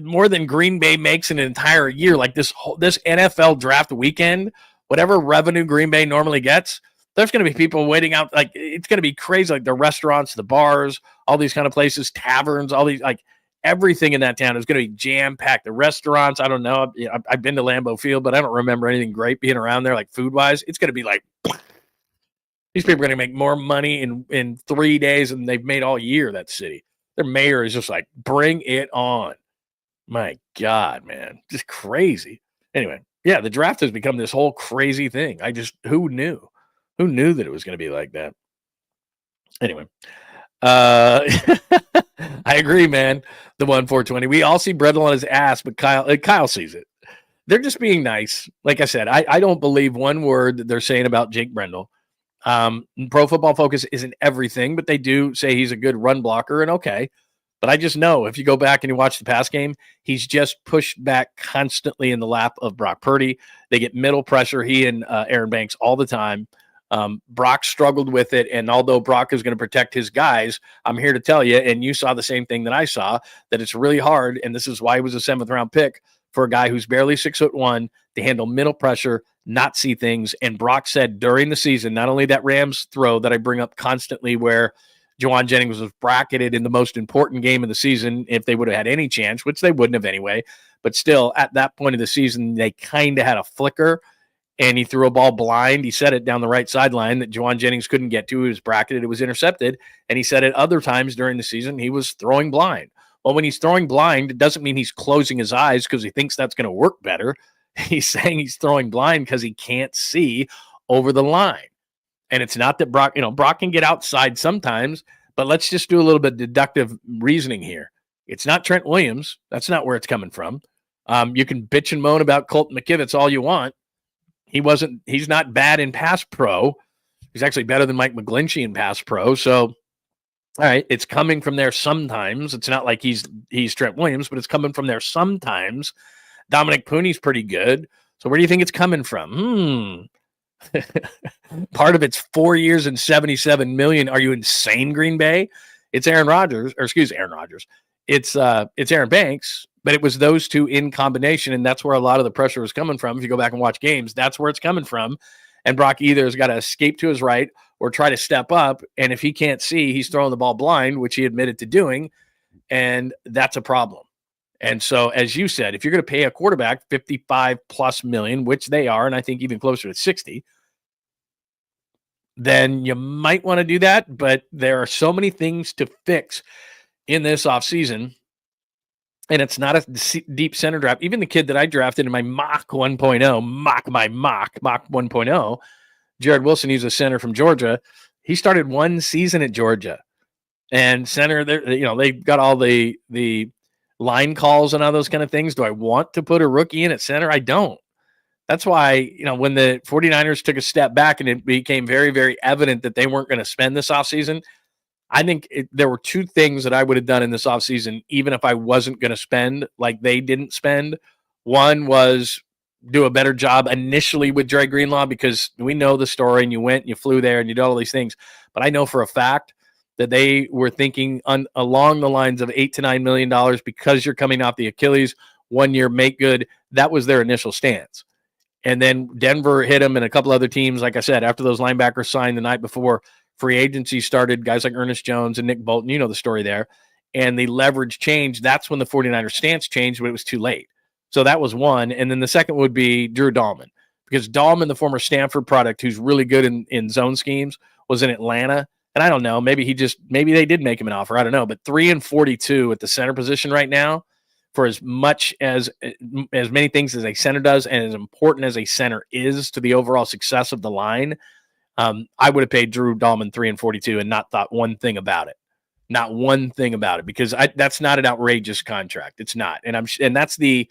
more than Green Bay makes in an entire year. Like this NFL draft weekend, whatever revenue Green Bay normally gets, there's going to be people waiting out. Like, it's going to be crazy. Like the restaurants, the bars, all these kind of places, taverns, all these, like, everything in that town is going to be jam-packed. The restaurants, I don't know. I've been to Lambeau Field, but I don't remember anything great being around there, like food-wise. It's going to be like, these people are going to make more money in 3 days than they've made all year, that city. Their mayor is just like, bring it on. My God, man. Just crazy. Anyway, Yeah, the draft has become this whole crazy thing. Who knew? Who knew that it was going to be like that? Anyway, I agree, man. The 1-4-20. We all see Bredel on his ass, but Kyle sees it. They're just being nice. Like I said, I don't believe one word that they're saying about Jake Brendel. Pro Football Focus isn't everything, but they do say he's a good run blocker, and okay. But I just know if you go back and you watch the pass game, he's just pushed back constantly in the lap of Brock Purdy. They get middle pressure, he and Aaron Banks, all the time. Brock struggled with it, and although Brock is going to protect his guys, I'm here to tell you, and you saw the same thing that I saw, that it's really hard, and this is why he was a 7th-round pick, for a guy who's barely 6'1" to handle middle pressure, not see things. And Brock said during the season, not only that Rams throw that I bring up constantly where Jauan Jennings was bracketed in the most important game of the season if they would have had any chance, which they wouldn't have anyway. But still, at that point of the season, they kind of had a flicker, and he threw a ball blind. He said it down the right sideline that Jauan Jennings couldn't get to. He was bracketed. It was intercepted. And he said it other times during the season he was throwing blind. Well, when he's throwing blind, it doesn't mean he's closing his eyes because he thinks that's going to work better. He's saying he's throwing blind because he can't see over the line. And it's not that Brock can get outside sometimes, but let's just do a little bit of deductive reasoning here. It's not Trent Williams. That's not where it's coming from. You can bitch and moan about Colton McKivitz all you want. He's not bad in pass pro. He's actually better than Mike McGlinchey in pass pro. So, all right, it's coming from there sometimes. It's not like he's Trent Williams, but it's coming from there sometimes. Dominic Pooney's pretty good. So where do you think it's coming from? Part of it's 4 years and $77 million. Are you insane, Green Bay? It's Aaron Rodgers. It's Aaron Banks, but it was those two in combination, and that's where a lot of the pressure was coming from. If you go back and watch games, that's where it's coming from. And Brock either has got to escape to his right or try to step up, and if he can't see, he's throwing the ball blind, which he admitted to doing, and that's a problem. And so, as you said, if you're going to pay a quarterback $55+ million, which they are, and I think even closer to 60, then you might want to do that. But there are so many things to fix in this offseason, and it's not a deep center draft. Even the kid that I drafted in my mock 1.0, Jared Wilson, he's a center from Georgia. He started one season at Georgia, and center, they've got all the line calls and all those kind of things. Do I want to put a rookie in at center? I don't. That's why, when the 49ers took a step back and it became very, very evident that they weren't going to spend this offseason, I think there were two things that I would have done in this offseason, even if I wasn't going to spend like they didn't spend. One was do a better job initially with Dre Greenlaw, because we know the story and you went and you flew there and you did all these things. But I know for a fact that they were thinking along the lines of $8 to $9 million because you're coming off the Achilles, 1 year, make good. That was their initial stance. And then Denver hit them and a couple other teams, like I said, after those linebackers signed the night before free agency started, guys like Ernest Jones and Nick Bolton, you know the story there, and the leverage changed. That's when the 49ers stance changed, but it was too late. So that was one. And then the second would be Drew Dahlman, because Dahlman, the former Stanford product, who's really good in zone schemes, was in Atlanta. And I don't know, maybe they did make him an offer. I don't know. But 3-42 at the center position right now, for as much as many things as a center does and as important as a center is to the overall success of the line, I would have paid Drew Dahlman 3-42 and not thought one thing about it. Not one thing about it, because that's not an outrageous contract. It's not. And that's the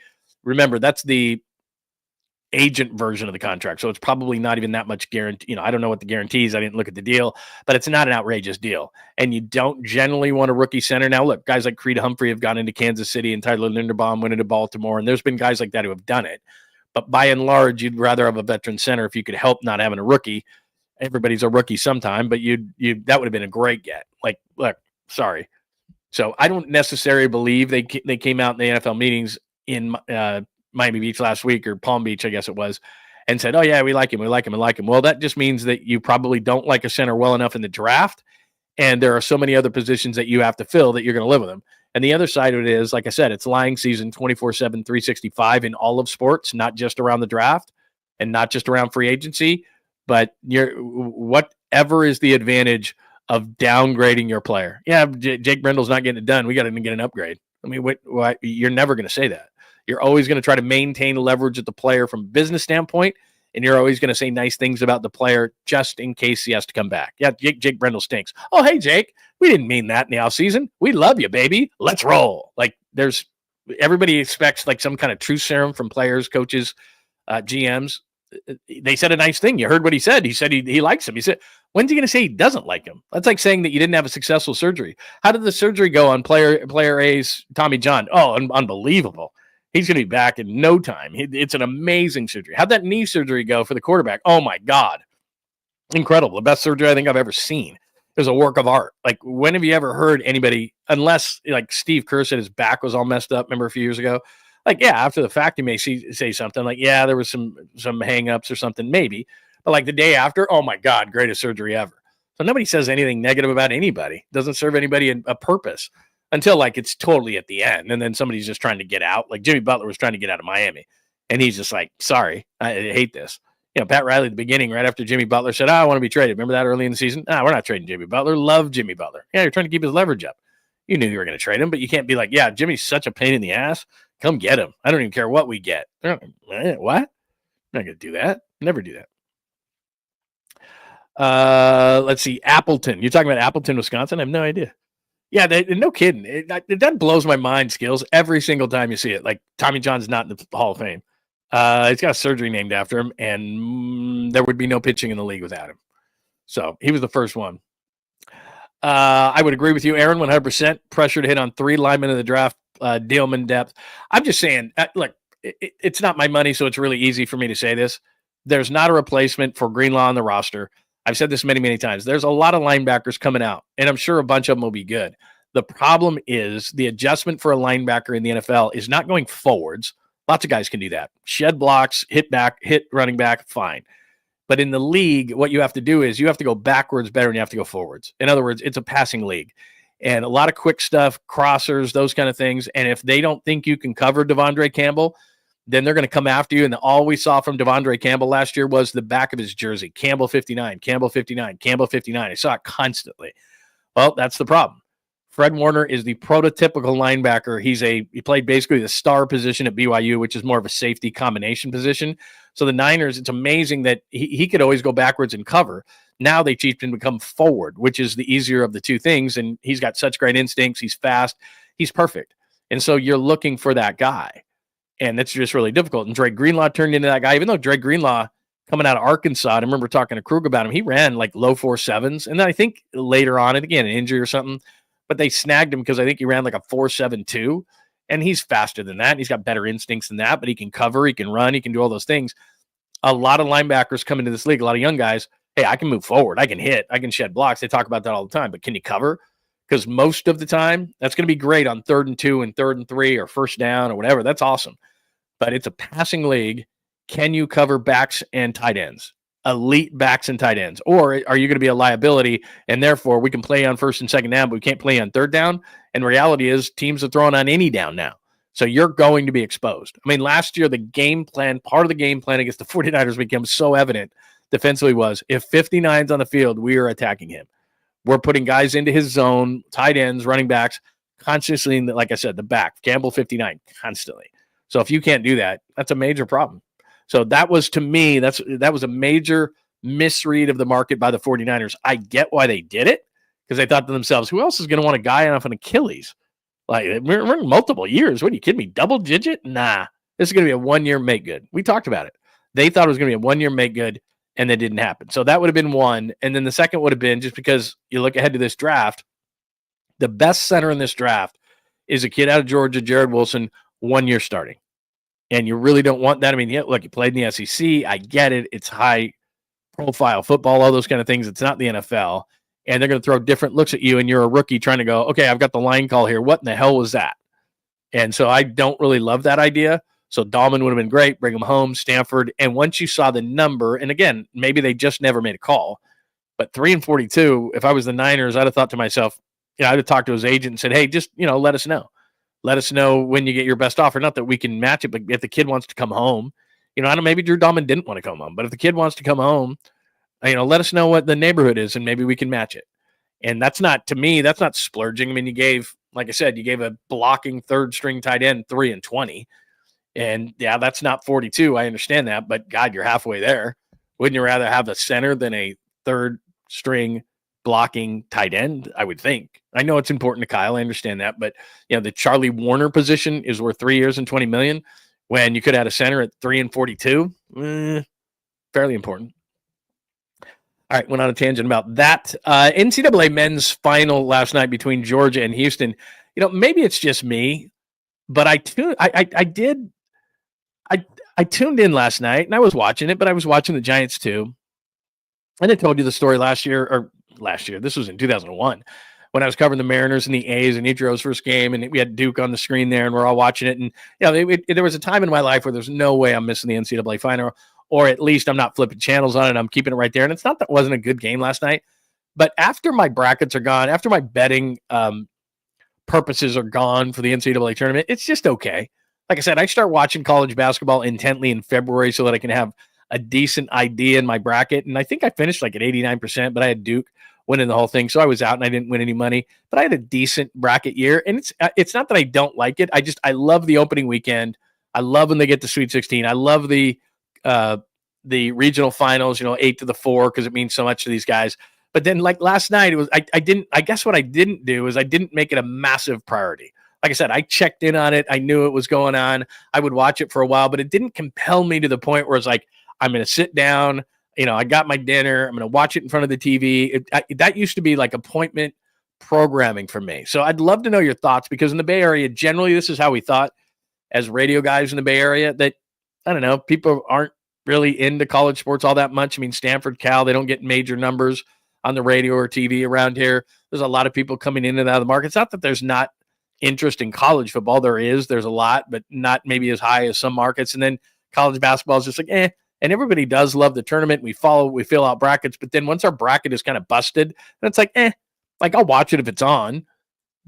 agent version of the contract. So it's probably not even that much guarantee. I don't know what the guarantees. I didn't look at the deal, but it's not an outrageous deal. And you don't generally want a rookie center. Now, look, guys like Creed Humphrey have gone into Kansas City, and Tyler Linderbaum went into Baltimore, and there's been guys like that who have done it. But by and large, you'd rather have a veteran center if you could help not having a rookie. Everybody's a rookie sometime, but that would have been a great get. Like, look, sorry. So I don't necessarily believe they came out in the NFL meetings in Miami Beach last week, or Palm Beach, I guess it was, and said, oh, yeah, we like him. Well, that just means that you probably don't like a center well enough in the draft, and there are so many other positions that you have to fill that you're going to live with them. And the other side of it is, like I said, it's lying season 24/7, 365 in all of sports, not just around the draft and not just around free agency, but whatever is the advantage of downgrading your player. Yeah, Jake Brendel's not getting it done. We got to get an upgrade. I mean, you're never going to say that. You're always going to try to maintain leverage at the player from a business standpoint, and you're always going to say nice things about the player just in case he has to come back. Yeah, Jake Brendel stinks. Oh, hey, Jake, we didn't mean that in the offseason. We love you, baby. Let's roll. Like, everybody expects like some kind of truth serum from players, coaches, GMs. They said a nice thing. You heard what he said. He said he likes him. He said, when's he going to say he doesn't like him? That's like saying that you didn't have a successful surgery. How did the surgery go on player A's Tommy John? Oh, unbelievable. He's going to be back in no time. It's an amazing surgery. How'd that knee surgery go for the quarterback? Oh, my God. Incredible. The best surgery I think I've ever seen. It was a work of art. Like, when have you ever heard anybody, unless like Steve Kerr said his back was all messed up, remember a few years ago? Like, yeah, after the fact, you may say something like, yeah, there was some hang-ups or something, maybe. But like the day after, oh, my God, greatest surgery ever. So nobody says anything negative about anybody. Doesn't serve anybody a purpose until like it's totally at the end. And then somebody's just trying to get out. Like Jimmy Butler was trying to get out of Miami. And he's just like, sorry, I hate this. You know, Pat Riley at the beginning, right after Jimmy Butler said, I want to be traded. Remember that early in the season? We're not trading Jimmy Butler. Love Jimmy Butler. Yeah, you're trying to keep his leverage up. You knew you were going to trade him, but you can't be like, yeah, Jimmy's such a pain in the ass. Come get him. I don't even care what we get. What? I'm not going to do that. Never do that. Let's see. Appleton. You're talking about Appleton, Wisconsin? I have no idea. Yeah, no kidding. That blows my mind, Skills, every single time you see it. Like, Tommy John's not in the Hall of Fame. He's got a surgery named after him, and there would be no pitching in the league without him. So he was the first one. I would agree with you, Aaron, 100%. Pressure to hit on 3 linemen in the draft, Dealman depth. I'm just saying, look, it's not my money, so it's really easy for me to say this. There's not a replacement for Greenlaw on the roster. I've said this many, many times. There's a lot of linebackers coming out, and I'm sure a bunch of them will be good. The problem is the adjustment for a linebacker in the NFL is not going forwards. Lots of guys can do that. Shed blocks, hit running back, fine. But in the league, what you have to do is you have to go backwards better than you have to go forwards. In other words, it's a passing league. And a lot of quick stuff, crossers, those kind of things. And if they don't think you can cover Devondre Campbell, then they're going to come after you. And all we saw from Devondre Campbell last year was the back of his jersey. Campbell 59, Campbell 59, Campbell 59. I saw it constantly. Well, that's the problem. Fred Warner is the prototypical linebacker. He played basically the star position at BYU, which is more of a safety combination position. So the Niners, it's amazing that he could always go backwards and cover. Now they teach him to become forward, which is the easier of the two things. And he's got such great instincts. He's fast. He's perfect. And so you're looking for that guy. And that's just really difficult. And Dre Greenlaw turned into that guy, even though Dre Greenlaw coming out of Arkansas, I remember talking to Krug about him. He ran like low 4.7s. And then I think later on, and again, an injury or something, but they snagged him because I think he ran like a 4.72, and he's faster than that. And he's got better instincts than that, but he can cover, he can run, he can do all those things. A lot of linebackers come into this league, a lot of young guys, hey, I can move forward, I can hit, I can shed blocks. They talk about that all the time, but can you cover? Because most of the time, that's going to be great on 3rd and 2 and 3rd and 3 or first down or whatever. That's awesome. But it's a passing league. Can you cover backs and tight ends? Elite backs and tight ends? Or are you going to be a liability and therefore we can play on 1st and 2nd down, but we can't play on 3rd down? And the reality is teams are throwing on any down now. So you're going to be exposed. I mean, last year, the game plan, part of the game plan against the 49ers became so evident defensively was if 59's on the field, we are attacking him. We're putting guys into his zone, tight ends, running backs, constantly, like I said, the back, Campbell 59, constantly. So if you can't do that, that's a major problem. So that was, to me, that was a major misread of the market by the 49ers. I get why they did it, because they thought to themselves, who else is going to want a guy off an Achilles? Like, we're in multiple years. What are you kidding me? Double digit? Nah. This is going to be a 1-year make good. We talked about it. They thought it was going to be a 1-year make good, and that didn't happen. So that would have been one. And then the second would have been, just because you look ahead to this draft, the best center in this draft is a kid out of Georgia, Jared Wilson, 1 year starting. And you really don't want that. I mean, yeah, look, you played in the SEC. I get it. It's high profile football, all those kind of things. It's not the NFL. And they're going to throw different looks at you, and you're a rookie trying to go, okay, I've got the line call here. What in the hell was that? And so I don't really love that idea. So Dahlman would have been great. Bring him home, Stanford. And once you saw the number, and again, maybe they just never made a call, but 3 and 42, if I was the Niners, I'd have thought to myself, I'd have talked to his agent and said, hey, just, let us know. Let us know when you get your best offer. Not that we can match it, but if the kid wants to come home, I don't know, maybe Drew Dahlman didn't want to come home, but if the kid wants to come home, let us know what the neighborhood is and maybe we can match it. And that's not, to me, that's not splurging. I mean, you gave, like I said, you gave a blocking 3rd string tight end 3 and 20. And yeah, that's not 42. I understand that, but God, you're halfway there. Wouldn't you rather have a center than a third string blocking tight end? I would think. I know it's important to Kyle. I understand that, but the Charlie Warner position is worth 3 years and $20 million when you could have a center at 3 and 42. Fairly important. All right, went on a tangent about that. NCAA men's final last night between Georgia and Houston. Maybe it's just me, but I tuned in last night and I was watching it, but I was watching the Giants too. And I told you the story last year. This was in 2001 when I was covering the Mariners and the A's and Ichiro's first game, and we had Duke on the screen there, and we're all watching it. And there was a time in my life where there's no way I'm missing the NCAA final, or at least I'm not flipping channels on it. I'm keeping it right there. And it's not that it wasn't a good game last night, but after my brackets are gone, after my betting purposes are gone for the NCAA tournament, it's just okay. Like I said, I start watching college basketball intently in February so that I can have a decent idea in my bracket. And I think I finished like at 89%, but I had Duke winning the whole thing. So I was out and I didn't win any money, but I had a decent bracket year. And it's not that I don't like it. I love the opening weekend. I love when they get to Sweet 16. I love the regional finals, 8-4, because it means so much to these guys. But then like last night, it was, I guess what I didn't do is I didn't make it a massive priority. Like I said, I checked in on it. I knew it was going on. I would watch it for a while, but it didn't compel me to the point where it's like, I'm going to sit down, I got my dinner, I'm going to watch it in front of the TV. That used to be like appointment programming for me. So I'd love to know your thoughts, because in the Bay Area, generally, this is how we thought as radio guys in the Bay Area, that, I don't know, people aren't really into college sports all that much. I mean, Stanford, Cal, they don't get major numbers on the radio or TV around here. There's a lot of people coming in and out of the market. It's not that there's not interest in college football. There's a lot, but not maybe as high as some markets. And then college basketball is just like, and everybody does love the tournament. We fill out brackets, but then once our bracket is kind of busted, then it's like, like I'll watch it if it's on.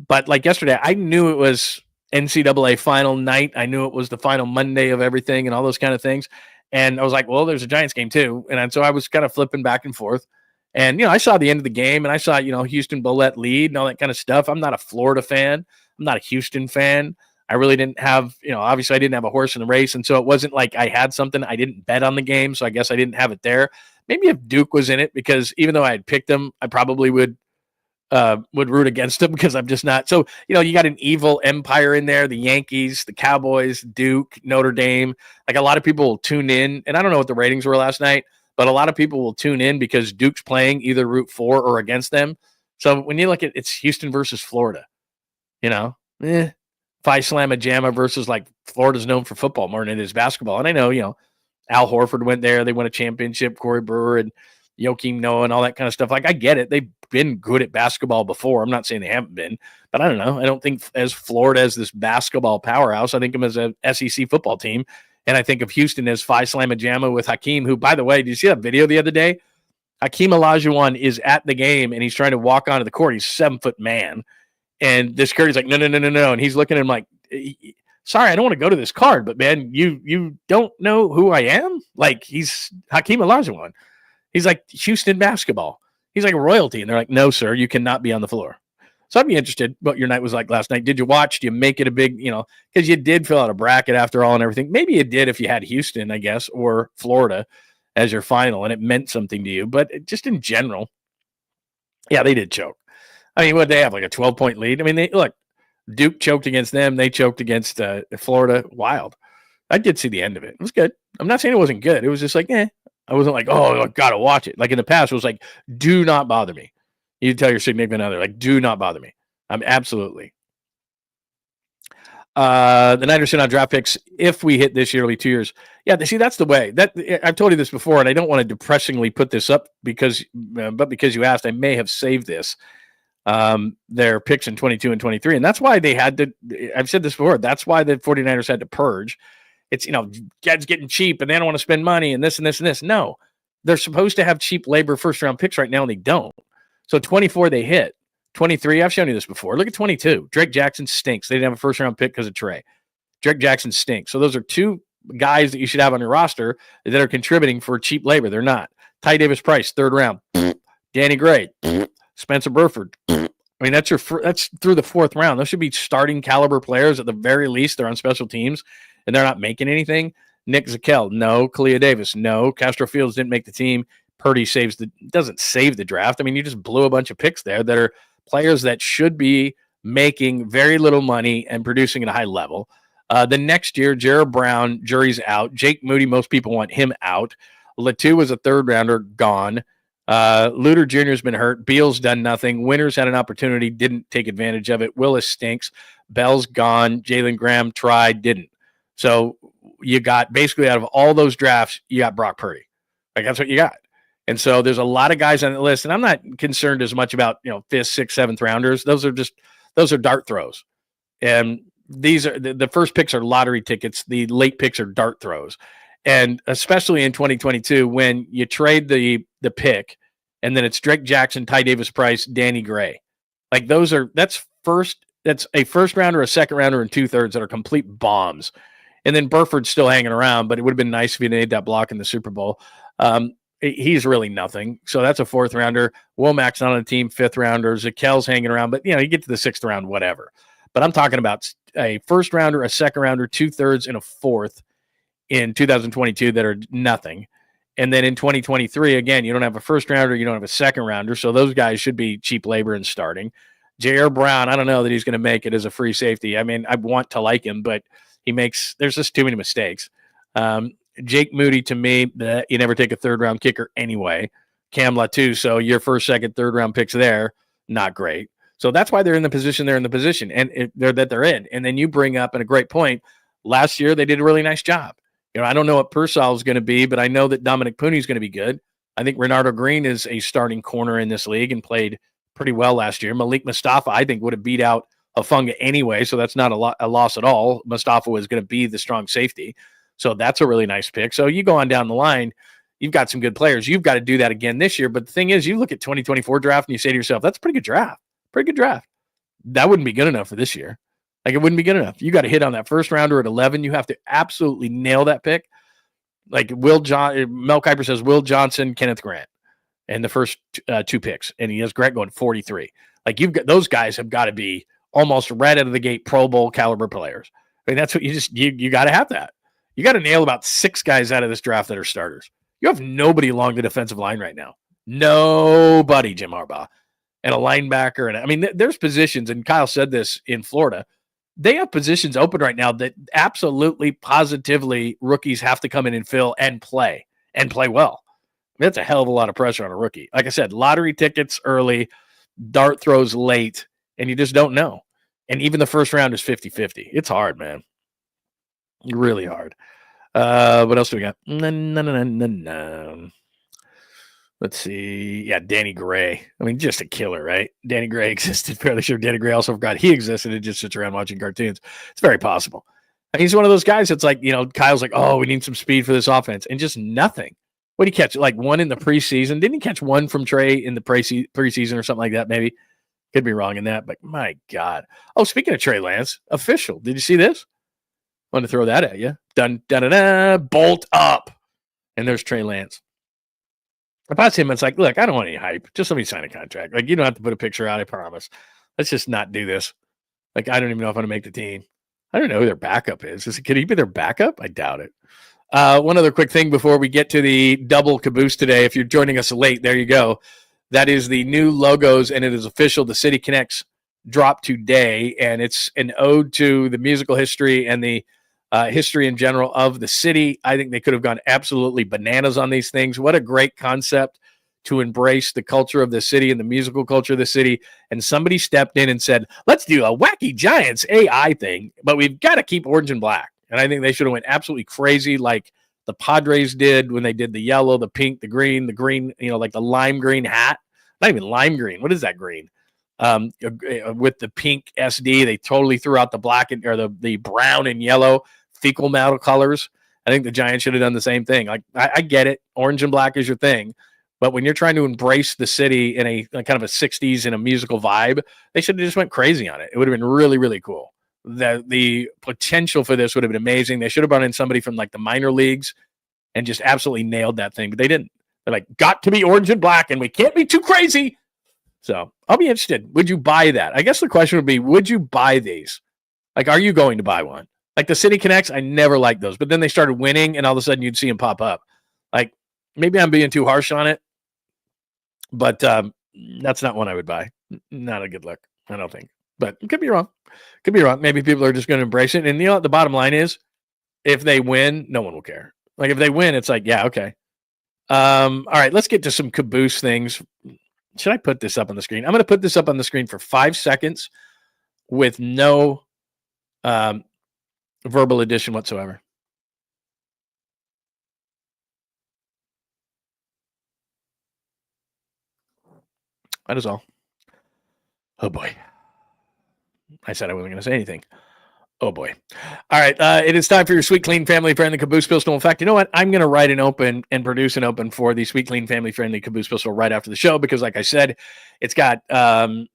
But like yesterday, I knew it was NCAA final night. I knew it was the final Monday of everything and all those kind of things. And I was like, well, there's a Giants game too. And so I was kind of flipping back and forth. And, I saw the end of the game, and I saw, Houston Bullet lead and all that kind of stuff. I'm not a Florida fan. I'm not a Houston fan. I really didn't have, obviously I didn't have a horse in the race. And so it wasn't like I had something. I didn't bet on the game. So I guess I didn't have it there. Maybe if Duke was in it, because even though I had picked them, I probably would root against them, because I'm just not. So, you got an evil empire in there, the Yankees, the Cowboys, Duke, Notre Dame. Like a lot of people will tune in, and I don't know what the ratings were last night, but a lot of people will tune in because Duke's playing either root for or against them. So when you look at it's Houston versus Florida, Phi Slamma Jamma versus like Florida's known for football more than it is basketball. And I know, Al Horford went there. They won a championship, Corey Brewer and _Joakim Noah and all that kind of stuff. Like I get it. They've been good at basketball before. I'm not saying they haven't been, but I don't know. I don't think as Florida as this basketball powerhouse. I think them as a SEC football team. And I think of Houston as Phi Slamma Jamma with Hakeem, who, by the way, did you see that video the other day? Hakeem 𝐿ajuwon is at the game, and he's trying to walk onto the court. He's a 7-foot man. And this Curry's like, no. And he's looking at him like, sorry, I don't want to go to this card, but, man, you don't know who I am? Like, he's Hakeem 𝐿ajuwon. He's like Houston basketball. He's like royalty. And they're like, no, sir, you cannot be on the floor. So I'd be interested what your night was like last night. Did you watch? Do you make it a big, because you did fill out a bracket after all and everything. Maybe you did if you had Houston, I guess, or Florida as your final, and it meant something to you. But just in general, yeah, they did choke. I mean, what they have, like a 12-point lead? I mean, Duke choked against them. They choked against Florida. Wild. I did see the end of it. It was good. I'm not saying it wasn't good. It was just like, I wasn't like, oh, I got to watch it. Like in the past, it was like, do not bother me. You tell your significant other, like, do not bother me. I'm absolutely. The Niners sit on draft picks. If we hit this year, it'll be 2 years. Yeah, see, that's the way. I've told you this before, and I don't want to depressingly put this up because you asked, I may have saved this. Their picks in 22 and 23. And that's why they had to, I've said this before, that's why the 49ers had to purge. It's, guys getting cheap and they don't want to spend money and this and this and this. No, they're supposed to have cheap labor first round picks right now, and they don't. So 24, they hit. 23, I've shown you this before. Look at 22. Drake Jackson stinks. They didn't have a first round pick because of Trey. Drake Jackson stinks. So those are two guys that you should have on your roster that are contributing for cheap labor. They're not. Ty Davis Price, third round. Danny Gray. Spencer Burford. I mean, that's through the fourth round. Those should be starting caliber players at the very least. They're on special teams. and they're not making anything. Nick Zakelj, no. Kalia Davis, no. Castro Fields didn't make the team. Purdy doesn't save the draft. I mean, you just blew a bunch of picks there that are players that should be making very little money and producing at a high level. The next year, Jared Brown, jury's out. Jake Moody, most people want him out. Latu was a third rounder, gone. Luter Jr. has been hurt. Beal's done nothing. Winters had an opportunity, didn't take advantage of it. Willis stinks. Bell's gone. Jalen Graham tried, didn't. So you got basically out of all those drafts, you got Brock Purdy. Like that's what you got. And so there's a lot of guys on the list, and I'm not concerned as much about 5th, 6th, 7th rounders. Those are dart throws. And these are the first picks are lottery tickets. The late picks are dart throws. And especially in 2022, when you trade the pick, and then it's Drake Jackson, Ty Davis Price, Danny Gray. Like that's a first rounder, a second rounder, and 2/3 that are complete bombs. And then Burford's still hanging around, but it would have been nice if he made that block in the Super Bowl. He's really nothing. So that's a 4th rounder. Womack's not on the team, 5th rounder. Zakel's hanging around, but you get to the 6th round, whatever. But I'm talking about a first rounder, a second rounder, 2/3, and a 4th in 2022 that are nothing. And then in 2023, again, you don't have a first rounder, you don't have a second rounder. So those guys should be cheap labor and starting. J.R. Brown, I don't know that he's going to make it as a free safety. I mean, I want to like him, but there's just too many mistakes. Jake Moody, to me, you never take a 3rd round kicker anyway. Cam Latu, so your 1st, 2nd, 3rd round picks there, not great. So that's why they're in the position they're in the position, and they're in. And then you bring up, and a great point, last year they did a really nice job. I don't know what Purcell is going to be, but I know that Dominic Pooney is going to be good. I think Renardo Green is a starting corner in this league and played pretty well last year. Malik Mustafa, I think, would have beat out Hufanga anyway, so that's not a loss at all. Mustafa was going to be the strong safety. So that's a really nice pick. So you go on down the line, you've got some good players. You've got to do that again this year. But the thing is, you look at 2024 draft and you say to yourself, that's a pretty good draft. Pretty good draft. That wouldn't be good enough for this year. Like, it wouldn't be good enough. You got to hit on that first rounder at 11. You have to absolutely nail that pick. Like Mel Kiper says, Will Johnson, Kenneth Grant, and the first 2 picks. And he has Grant going 43. Like, those guys have got to be almost right out of the gate Pro Bowl caliber players. I mean, that's what you got to have that. You got to nail about 6 guys out of this draft that are starters. You have nobody along the defensive line right now. Nobody, Jim Harbaugh. And a linebacker. And I mean, there's positions, and Kyle said this in Florida, they have positions open right now that absolutely, positively rookies have to come in and fill and play well. That's a hell of a lot of pressure on a rookie. Like I said, lottery tickets early, dart throws late, and you just don't know. And even the first round is 50-50. It's hard, man. Really hard. What else do we got? No. Let's see. Yeah, Danny Gray. I mean, just a killer, right? Danny Gray existed. Fairly sure Danny Gray also forgot he existed and just sits around watching cartoons. It's very possible. And he's one of those guys that's like, Kyle's like, oh, we need some speed for this offense. And just nothing. What did he catch? Like 1 in the preseason? Didn't he catch 1 from Trey in the preseason or something like that, maybe? Could be wrong in that, but my God. Oh, speaking of Trey Lance, official. Did you see this? I want to throw that at you. Dun, da, da, da, bolt up. And there's Trey Lance. If I was him, it's like, look, I don't want any hype. Just let me sign a contract. Like, you don't have to put a picture out, I promise. Let's just not do this. Like, I don't even know if I'm going to make the team. I don't know who their backup is. Could he be their backup? I doubt it. One other quick thing before we get to the double caboose today. If you're joining us late, there you go. That is the new logos, and it is official. The City Connects dropped today, and it's an ode to the musical history and the history in general of the city. I think they could have gone absolutely bananas on these things. What a great concept to embrace the culture of the city and the musical culture of the city. And somebody stepped in and said, let's do a Wacky Giants AI thing, but we've got to keep orange and black. And I think they should have went absolutely crazy like the Padres did when they did the yellow, the pink, the green, like the lime green hat. Not even lime green. What is that green? With the pink SD, they totally threw out the black or the brown and yellow fecal matter colors. I think the Giants should have done the same thing. Like, I get it. Orange and black is your thing. But when you're trying to embrace the city in a kind of a 60s and a musical vibe, they should have just went crazy on it. It would have been really, really cool. The potential for this would have been amazing. They should have brought in somebody from like the minor leagues and just absolutely nailed that thing. But they didn't. They're like, got to be orange and black, and we can't be too crazy. So I'll be interested. Would you buy that? I guess the question would be, would you buy these? Like, are you going to buy one? Like the City Connects, I never liked those. But then they started winning, and all of a sudden you'd see them pop up. Like, maybe I'm being too harsh on it, but that's not one I would buy. Not a good look, I don't think. But it could be wrong. Could be wrong. Maybe people are just going to embrace it. And you know what? The bottom line is, if they win, no one will care. Like, if they win, it's like, yeah, okay. All right, let's get to some Caboose things. Should I put this up on the screen? I'm going to put this up on the screen for 5 seconds with no verbal addition whatsoever. That is all. Oh, boy. I said I wasn't going to say anything. Oh, boy. All right. It is time for your sweet, clean, family-friendly Caboose pistol. In fact, you know what? I'm going to write an open and produce an open for the sweet, clean, family-friendly Caboose pistol right after the show because, like I said, it's got in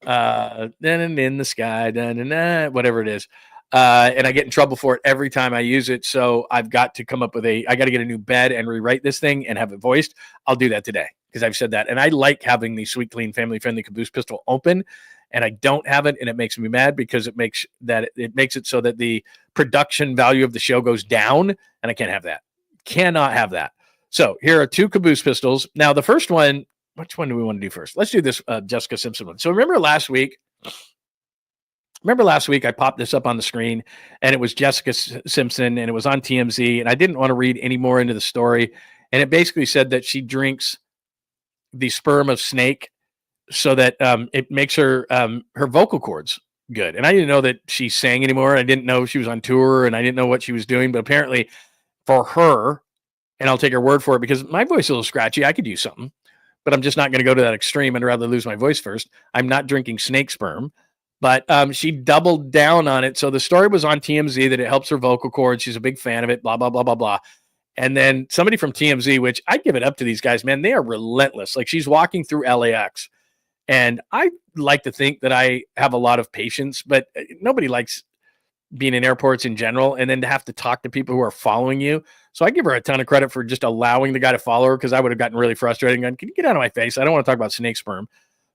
the sky, whatever it is. And I get in trouble for it every time I use it. So I've got to come up with I got to get a new bed and rewrite this thing and have it voiced. I'll do that today because I've said that. And I like having the sweet, clean, family-friendly Caboose pistol open. And I don't have it, and it makes me mad because it makes it so that the production value of the show goes down, and I can't have that. Cannot have that. So here are 2 Caboose pistols. Now, the first one, which one do we want to do first? Let's do this Jessica Simpson one. So remember last week I popped this up on the screen, and it was Jessica Simpson, and it was on TMZ, and I didn't want to read any more into the story. And it basically said that she drinks the sperm of snake so that it makes her vocal cords good. And I didn't know that she sang anymore. I didn't know she was on tour, and I didn't know what she was doing. But apparently for her, and I'll take her word for it because my voice is a little scratchy. I could use something, but I'm just not going to go to that extreme. I'd rather lose my voice first. I'm not drinking snake sperm. But she doubled down on it. So the story was on TMZ that it helps her vocal cords. She's a big fan of it, blah, blah, blah, blah, blah. And then somebody from TMZ, which I give it up to these guys, man, they are relentless. Like she's walking through LAX. And I like to think that I have a lot of patience, but nobody likes being in airports in general and then to have to talk to people who are following you. So I give her a ton of credit for just allowing the guy to follow her because I would have gotten really frustrated and gone, can you get out of my face? I don't want to talk about snake sperm.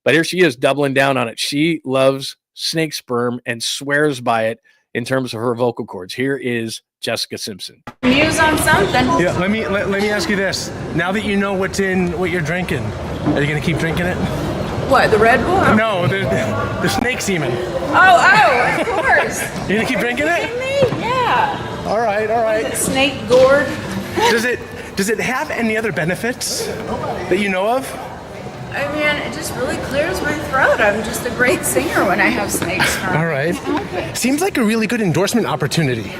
But here she is doubling down on it. She loves snake sperm and swears by it in terms of her vocal cords. Here is Jessica Simpson. Muse on something. Yeah, let me ask you this. Now that you know what you're drinking, are you gonna keep drinking it? What, the Red Bull? No, the snake semen. Oh, of course. You gonna keep drinking it? Me? Yeah. All right. Snake gourd. Does it have any other benefits that you know of? I mean, it just really clears my throat. I'm just a great singer when I have snake sperm. All right. Seems like a really good endorsement opportunity.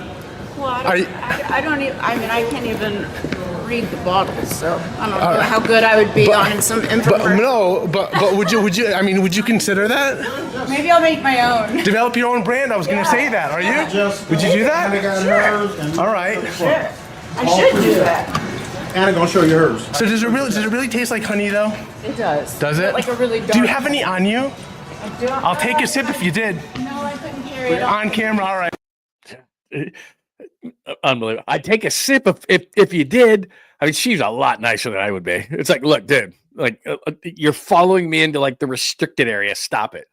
Well, I don't even, I mean, I can't even read the bottles, so I don't know how good I would be on some infomercial. But would you consider that? Maybe I'll make my own. Develop your own brand. I was going to say that. Are you? Would you do that? Sure. All right. Sure. I should do that. Anna gonna show you hers. So does it really taste like honey though? It does. Does it? Like a really dark. Do you have any on you? I don't. I'll take a sip if you did. No, I couldn't carry it on. On camera, all right. Unbelievable. I'd take a sip if you did. I mean, she's a lot nicer than I would be. It's like, look, dude, like you're following me into like the restricted area. Stop it.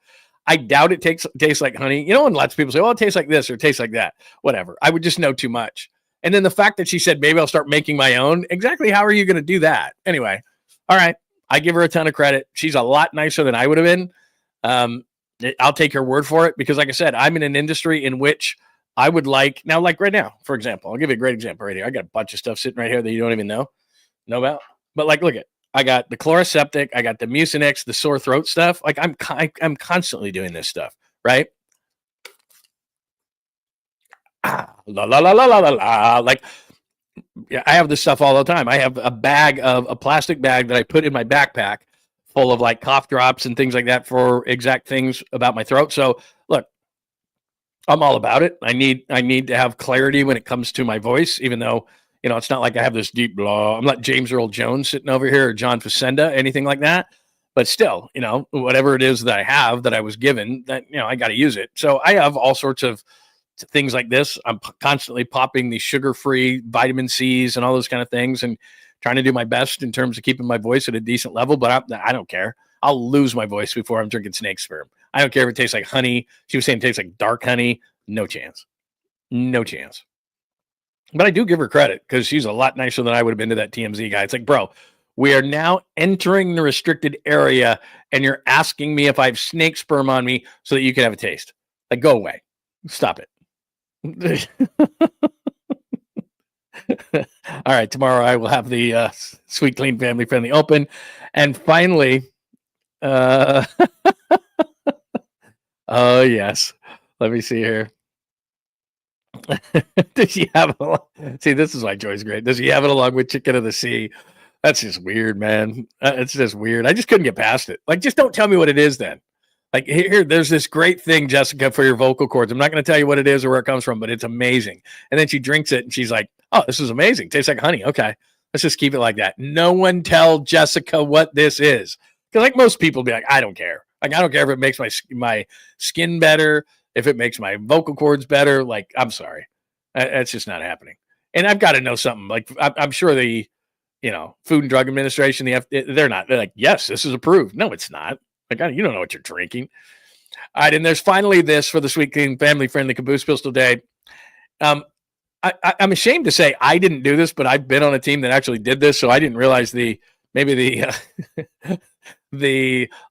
I doubt it tastes like honey. You know, when lots of people say, well, it tastes like this or it tastes like that. Whatever. I would just know too much. And then the fact that she said, maybe I'll start making my own. Exactly how are you going to do that? Anyway, all right. I give her a ton of credit. She's a lot nicer than I would have been. I'll take her word for it because, like I said, I'm in an industry in which I would like right now, for example, I'll give you a great example right here. I got a bunch of stuff sitting right here that you don't even know about. But like, look I got the Chloraseptic, I got the Mucinex, the sore throat stuff. Like I'm constantly doing this stuff, right? Like, yeah, I have this stuff all the time. I have a plastic bag that I put in my backpack full of like cough drops and things like that for exact things about my throat. So look, I'm all about it. I need to have clarity when it comes to my voice, even though, you know, it's not like I have this deep blah. I'm not James Earl Jones sitting over here or John Facenda, anything like that. But still, you know, whatever it is that I have that I was given, that, you know, I got to use it. So I have all sorts of things like this. I'm constantly popping the sugar-free vitamin C's and all those kind of things and trying to do my best in terms of keeping my voice at a decent level, but I don't care. I'll lose my voice before I'm drinking snake sperm. I don't care if it tastes like honey. She was saying it tastes like dark honey. No chance. No chance. But I do give her credit because she's a lot nicer than I would have been to that TMZ guy. It's like, bro, we are now entering the restricted area, and you're asking me if I have snake sperm on me so that you can have a taste. Like, go away. Stop it. All right, tomorrow I will have the Sweet Clean Family Friendly Open. And finally, oh, yes. Let me see here. Does she have it? See, this is why Joy's great. Does she have it along with Chicken of the Sea? That's just weird, man. It's just weird. I just couldn't get past it. Like, just don't tell me what it is then. Like, here, there's this great thing, Jessica, for your vocal cords. I'm not going to tell you what it is or where it comes from, but it's amazing. And then she drinks it, and she's like, oh, this is amazing. Tastes like honey. Okay, let's just keep it like that. No one tell Jessica what this is. Because like most people be like, I don't care. Like, I don't care if it makes my skin better, if it makes my vocal cords better. Like, I'm sorry. That's just not happening. And I've got to know something. Like, I'm sure the, Food and Drug Administration, they're like, yes, this is approved. No, it's not. Like, you don't know what you're drinking. All right, and there's finally this for the Sweet Clean Family Friendly Caboose Pistol Day. I'm ashamed to say I didn't do this, but I've been on a team that actually did this, so I didn't realize the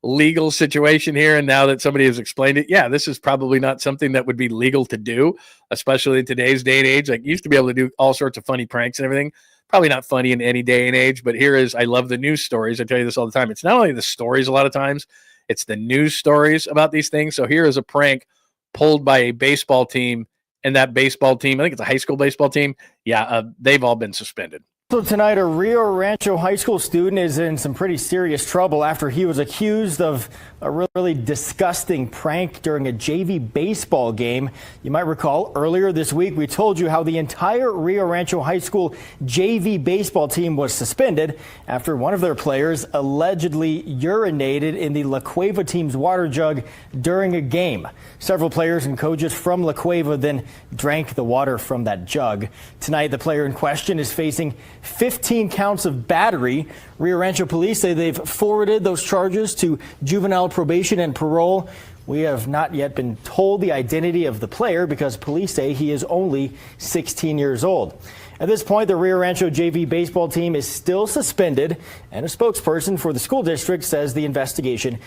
legal situation here. And now that somebody has explained it, yeah, this is probably not something that would be legal to do, especially in today's day and age. Like, you used to be able to do all sorts of funny pranks and everything. Probably not funny in any day and age, but I love the news stories. I tell you this all the time. It's not only the stories a lot of times, it's the news stories about these things. So here is a prank pulled by a baseball team, and that baseball team, I think it's a high school baseball team. Yeah, they've all been suspended. So tonight, a Rio Rancho high school student is in some pretty serious trouble after he was accused of a really disgusting prank during a JV baseball game. You might recall earlier this week, we told you how the entire Rio Rancho high school JV baseball team was suspended after one of their players allegedly urinated in the La Cueva team's water jug during a game. Several players and coaches from La Cueva then drank the water from that jug. Tonight, the player in question is facing 15 counts of battery. Rio Rancho police say they've forwarded those charges to juvenile probation and parole. We have not yet been told the identity of the player because police say he is only 16 years old. At this point, the Rio Rancho JV baseball team is still suspended, and a spokesperson for the school district says the investigation.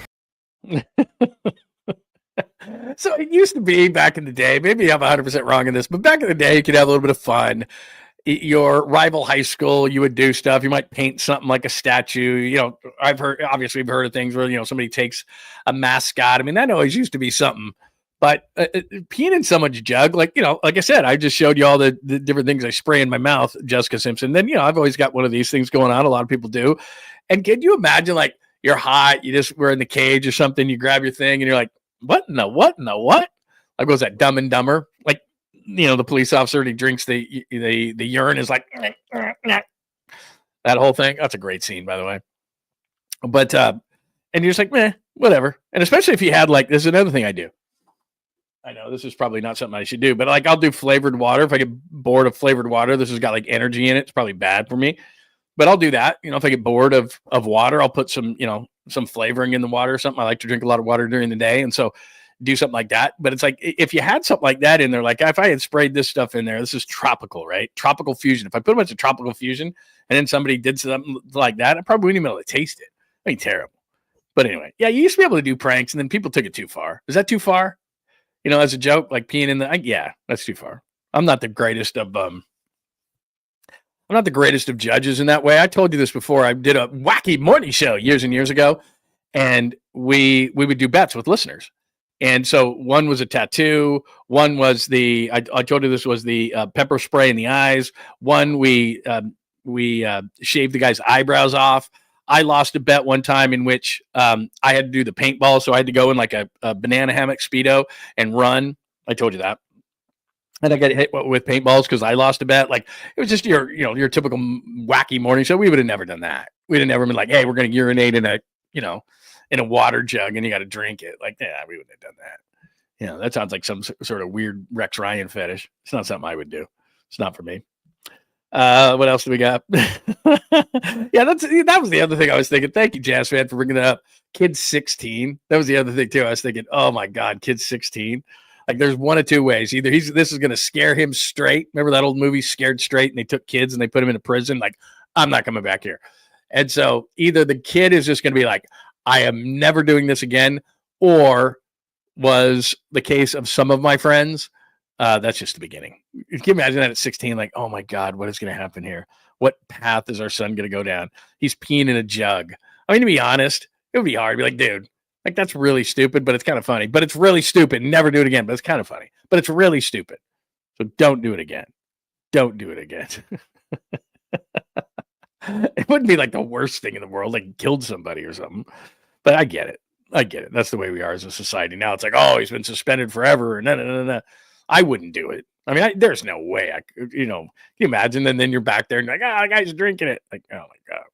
So it used to be back in the day, maybe I'm 100% wrong in this, but back in the day, you could have a little bit of fun. Your rival high school, you would do stuff. You might paint something like a statue. We've heard of things where, somebody takes a mascot. I mean, that always used to be something. But peeing in someone's jug, like I said, I just showed you all the different things I spray in my mouth, Jessica Simpson. Then, I've always got one of these things going on. A lot of people do. And can you imagine, like, you're hot, you just were in the cage or something, you grab your thing and you're like, what in the what? Like, was that Dumb and Dumber? Like, the police officer, he drinks the urine, is like, that whole thing. That's a great scene, by the way. But, and you're just like, whatever. And especially if you had, like, this is another thing I do. I know this is probably not something I should do, but like, I'll do flavored water. If I get bored of flavored water, this has got like energy in it. It's probably bad for me, but I'll do that. If I get bored of water, I'll put some flavoring in the water or something. I like to drink a lot of water during the day. And so do something like that. But it's like, if you had something like that in there, like if I had sprayed this stuff in there, this is tropical, right? Tropical fusion. If I put a bunch of tropical fusion and then somebody did something like that, I probably wouldn't even be able to taste it. It'd be terrible. But anyway, yeah, you used to be able to do pranks and then people took it too far. Is that too far? As a joke, like peeing in yeah, that's too far. I'm not the greatest of judges in that way. I told you this before. I did a wacky morning show years and years ago, and we would do bets with listeners. And so one was a tattoo. One was I told you this was the pepper spray in the eyes. One, we shaved the guy's eyebrows off. I lost a bet one time in which I had to do the paintball. So I had to go in like a banana hammock Speedo and run. I told you that. And I got hit with paintballs because I lost a bet. Like, it was just your typical wacky morning show. We would have never done that. We'd have never been like, hey, we're going to urinate in a water jug and you got to drink it. Like, yeah, we wouldn't have done that. That sounds like some sort of weird Rex Ryan fetish. It's not something I would do. It's not for me. What else do we got? Yeah, that was the other thing I was thinking. Thank you, Jazz fan, for bringing that up. Kid 16. That was the other thing too. I was thinking, oh my God, kid 16. Like there's one of two ways. Either this is going to scare him straight. Remember that old movie Scared Straight, and they took kids and they put them into prison? Like, I'm not coming back here. And so either the kid is just going to be like, I am never doing this again, or was the case of some of my friends. That's just the beginning. You can imagine that at 16, like, oh my God, what is going to happen here? What path is our son going to go down? He's peeing in a jug. I mean, to be honest, it would be hard to be like, dude, like that's really stupid, but it's kind of funny. But it's really stupid. Never do it again, but it's kind of funny. But it's really stupid. So don't do it again. Don't do it again. It wouldn't be like the worst thing in the world, like killed somebody or something. But I get it. I get it. That's the way we are as a society now. It's like, oh, he's been suspended forever. No. I wouldn't do it. I mean, there's no way. Can you imagine? And then you're back there and like, the guy's drinking it. Like, oh my God.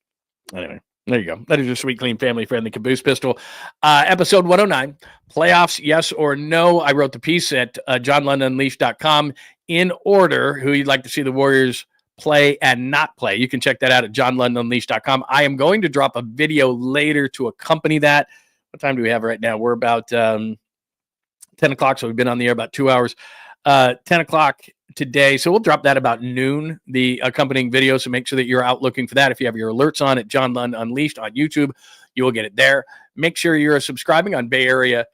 Anyway, there you go. That is your sweet, clean, family-friendly Caboose Pistol. Episode 109, playoffs, yes or no. I wrote the piece at JohnLundUnleashed.com in order who you'd like to see the Warriors play and not play. You can check that out at JohnLundUnleashed.com. I am going to drop a video later to accompany that. What time do we have right now? We're about 10 o'clock, so we've been on the air about 2 hours. 10 o'clock today, so we'll drop that about noon, the accompanying video, so make sure that you're out looking for that. If you have your alerts on at John Lund Unleashed on YouTube, you will get it there. Make sure you're subscribing on Bay Area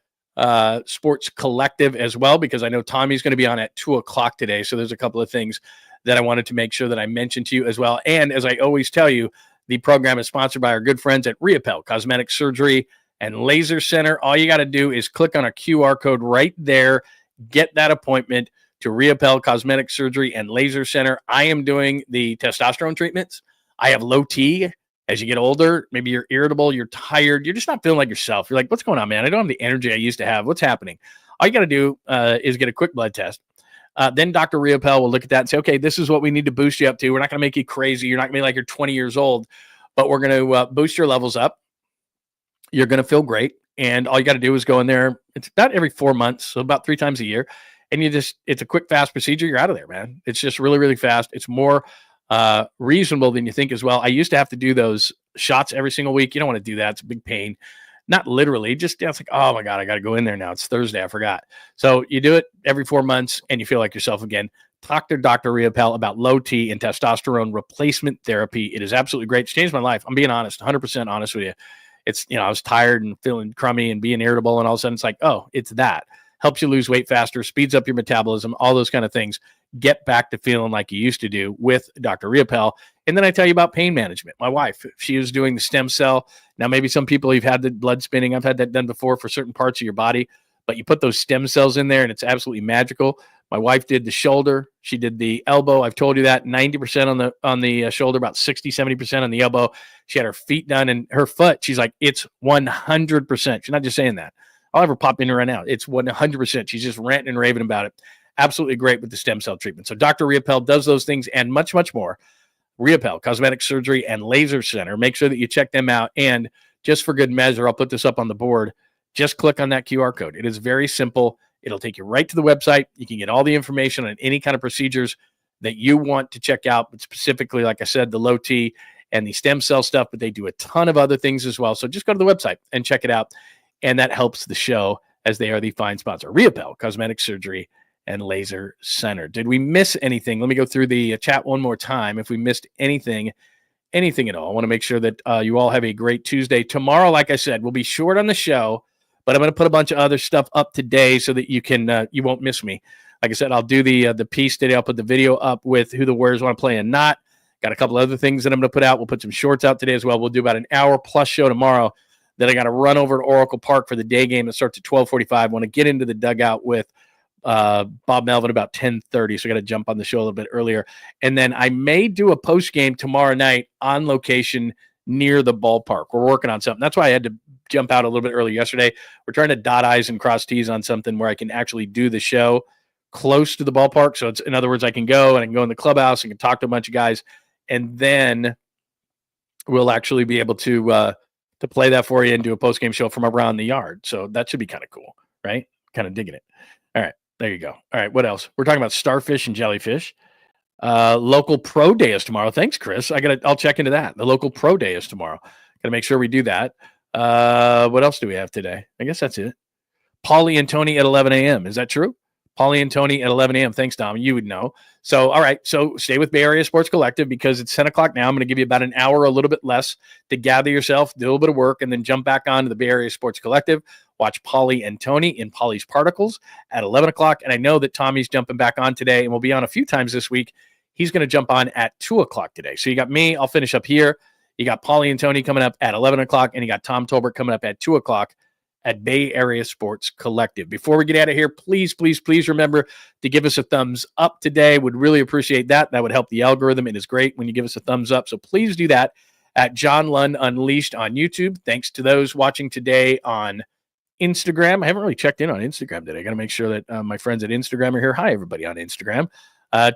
Sports Collective as well, because I know Tommy's going to be on at 2 o'clock today, so there's a couple of things that I wanted to make sure that I mentioned to you as well. And as I always tell you, the program is sponsored by our good friends at 𝐟𝐸𝐵𝐿 Cosmetic Surgery and Laser Center. All you got to do is click on a QR code right there, get that appointment to 𝐟𝐸𝐵𝐿 Cosmetic Surgery and Laser Center. I am doing the testosterone treatments. I have low T. As you get older, maybe you're irritable, you're tired, you're just not feeling like yourself. You're like, what's going on, man? I don't have the energy I used to have. What's happening? All you got to do is get a quick blood test. Then Dr. 𝐟𝐸𝐵𝐿 will look at that and say, okay, this is what we need to boost you up to. We're not going to make you crazy. You're not going to be like you're 20 years old, but we're going to boost your levels up. You're going to feel great. And all you got to do is go in there. It's about every 4 months, so about 3 times a year. And it's a quick, fast procedure. You're out of there, man. It's just really, really fast. It's more reasonable than you think as well. I used to have to do those shots every single week. You don't want to do that. It's a big pain. Not literally, just it's like, oh my God, I got to go in there now. It's Thursday. I forgot. So you do it every 4 months and you feel like yourself again. Talk to Dr. 𝐟𝐸𝐿 about low T and testosterone replacement therapy. It is absolutely great. It's changed my life. I'm being honest, 100% honest with you. It's, I was tired and feeling crummy and being irritable. And all of a sudden it's like, oh, it's that. Helps you lose weight faster, speeds up your metabolism, all those kind of things. Get back to feeling like you used to do with Dr. 𝐟𝐸𝐿. And then I tell you about pain management. My wife, she was doing the stem cell. Now, maybe some people, you've had the blood spinning. I've had that done before for certain parts of your body. But you put those stem cells in there, and it's absolutely magical. My wife did the shoulder. She did the elbow. I've told you that. 90% on the shoulder, about 60, 70% on the elbow. She had her feet done, and her foot, she's like, it's 100%. She's not just saying that. I'll have her pop in right now. It's 100%. She's just ranting and raving about it. Absolutely great with the stem cell treatment. So Dr. 𝐟𝐸𝐿 does those things and much, much more. 𝐟𝐸𝐿 Cosmetic Surgery and Laser Center. Make sure that you check them out. And just for good measure, I'll put this up on the board. Just click on that QR code. It is very simple. It'll take you right to the website. You can get all the information on any kind of procedures that you want to check out, but specifically, like I said, the low T and the stem cell stuff, but they do a ton of other things as well. So just go to the website and check it out. And that helps the show as they are the fine sponsor. 𝐟𝐸𝐿 Cosmetic Surgery and Laser Center. Did we miss anything? Let me go through the chat one more time. If we missed anything at all, I want to make sure that you all have a great Tuesday. Tomorrow, like I said, we'll be short on the show, but I'm going to put a bunch of other stuff up today so that you won't miss me. Like I said, I'll do the piece today. I'll put the video up with who the Warriors want to play and not. Got a couple other things that I'm going to put out. We'll put some shorts out today as well. We'll do about an hour plus show tomorrow. Then I got to run over to Oracle Park for the day game that starts at 12:45. Want to get into the dugout with Bob Melvin about 10:30, so I got to jump on the show a little bit earlier. And then I may do a post game tomorrow night on location near the ballpark. We're working on something. That's why I had to jump out a little bit early yesterday. We're trying to dot I's and cross T's on something where I can actually do the show close to the ballpark. So it's, in other words, I can go and I can go in the clubhouse and can talk to a bunch of guys, and then we'll actually be able to play that for you and do a post game show from around the yard. So that should be kind of cool, right? Kind of digging it. All right. There you go. All right. What else? We're talking about starfish and jellyfish. Local pro day is tomorrow. Thanks, Chris. I'll check into that. The local pro day is tomorrow. Got to make sure we do that. What else do we have today? I guess that's it. Paulie and Tony at 11 a.m. Is that true? Paulie and Tony at 11 a.m. Thanks, Dom. You would know. So, all right. So stay with Bay Area Sports Collective because it's 10 o'clock now. I'm going to give you about an hour, a little bit less, to gather yourself, do a little bit of work, and then jump back on to the Bay Area Sports Collective. Watch Paulie and Tony in Paulie's Particles at 11 o'clock. And I know that Tommy's jumping back on today and will be on a few times this week. He's going to jump on at 2 o'clock today. So you got me. I'll finish up here. You got Paulie and Tony coming up at 11 o'clock, and you got Tom Tolbert coming up at 2 o'clock at Bay Area Sports Collective. Before we get out of here, please remember to give us a thumbs up today. Would really appreciate that. That would help the algorithm. It is great when you give us a thumbs up. So please do that at John Lund Unleashed on YouTube. Thanks to those watching today on Instagram. I haven't really checked in on Instagram today. I got to make sure that my friends at Instagram are here. Hi, everybody on Instagram.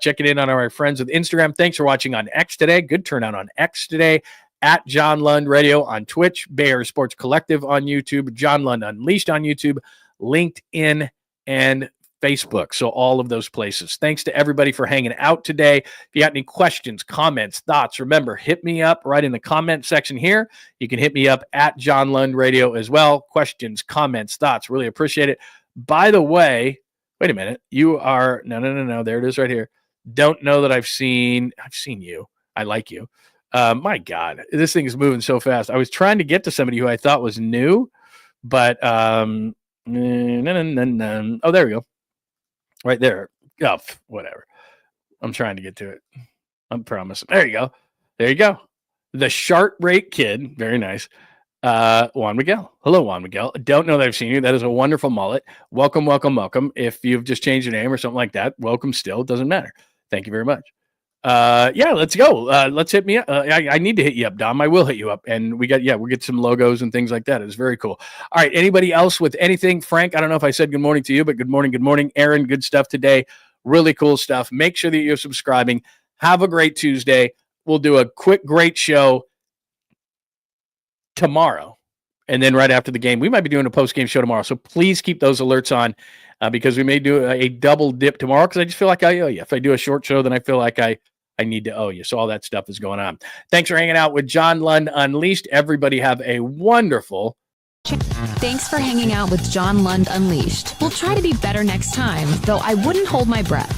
Checking in on our friends with Instagram. Thanks for watching on X today. Good turnout on X today. At John Lund Radio on Twitch, Bay Area Sports Collective on YouTube, John Lund Unleashed on YouTube, LinkedIn, and Facebook. So all of those places. Thanks to everybody for hanging out today. If you got any questions, comments, thoughts, remember, hit me up right in the comment section here. You can hit me up at John Lund Radio as well. Questions, comments, thoughts. Really appreciate it. By the way, wait a minute. You are, no. There it is right here. Don't know that I've seen you. I like you. My God, this thing is moving so fast. I was trying to get to somebody who I thought was new, but oh, there we go. Right there. Oh, whatever. I'm trying to get to it. I'm promising. There you go. There you go. The Sharp Rate Kid. Very nice. Juan Miguel. Hello, Juan Miguel. Don't know that I've seen you. That is a wonderful mullet. Welcome. If you've just changed your name or something like that, welcome still. Doesn't matter. Thank you very much. Yeah, let's go. Let's hit me up. I need to hit you up, Dom. I will hit you up. And we'll get some logos and things like that. It's very cool. All right. Anybody else with anything? Frank, I don't know if I said good morning to you, but good morning. Aaron, good stuff today. Really cool stuff. Make sure that you're subscribing. Have a great Tuesday. We'll do a great show tomorrow. And then right after the game, we might be doing a post-game show tomorrow. So please keep those alerts on because we may do a double dip tomorrow because I just feel like I owe you. If I do a short show, then I feel like I need to owe you. So all that stuff is going on. Thanks for hanging out with John Lund Unleashed. Everybody have a wonderful. Thanks for hanging out with John Lund Unleashed. We'll try to be better next time, though I wouldn't hold my breath.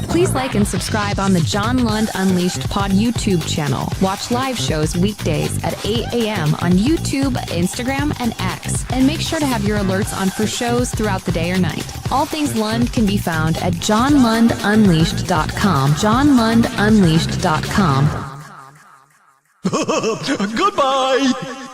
Please like and subscribe on the John Lund Unleashed Pod YouTube channel. Watch live shows weekdays at 8 a.m. on YouTube, Instagram, and X. And make sure to have your alerts on for shows throughout the day or night. All things Lund can be found at johnlundunleashed.com. johnlundunleashed.com. Goodbye!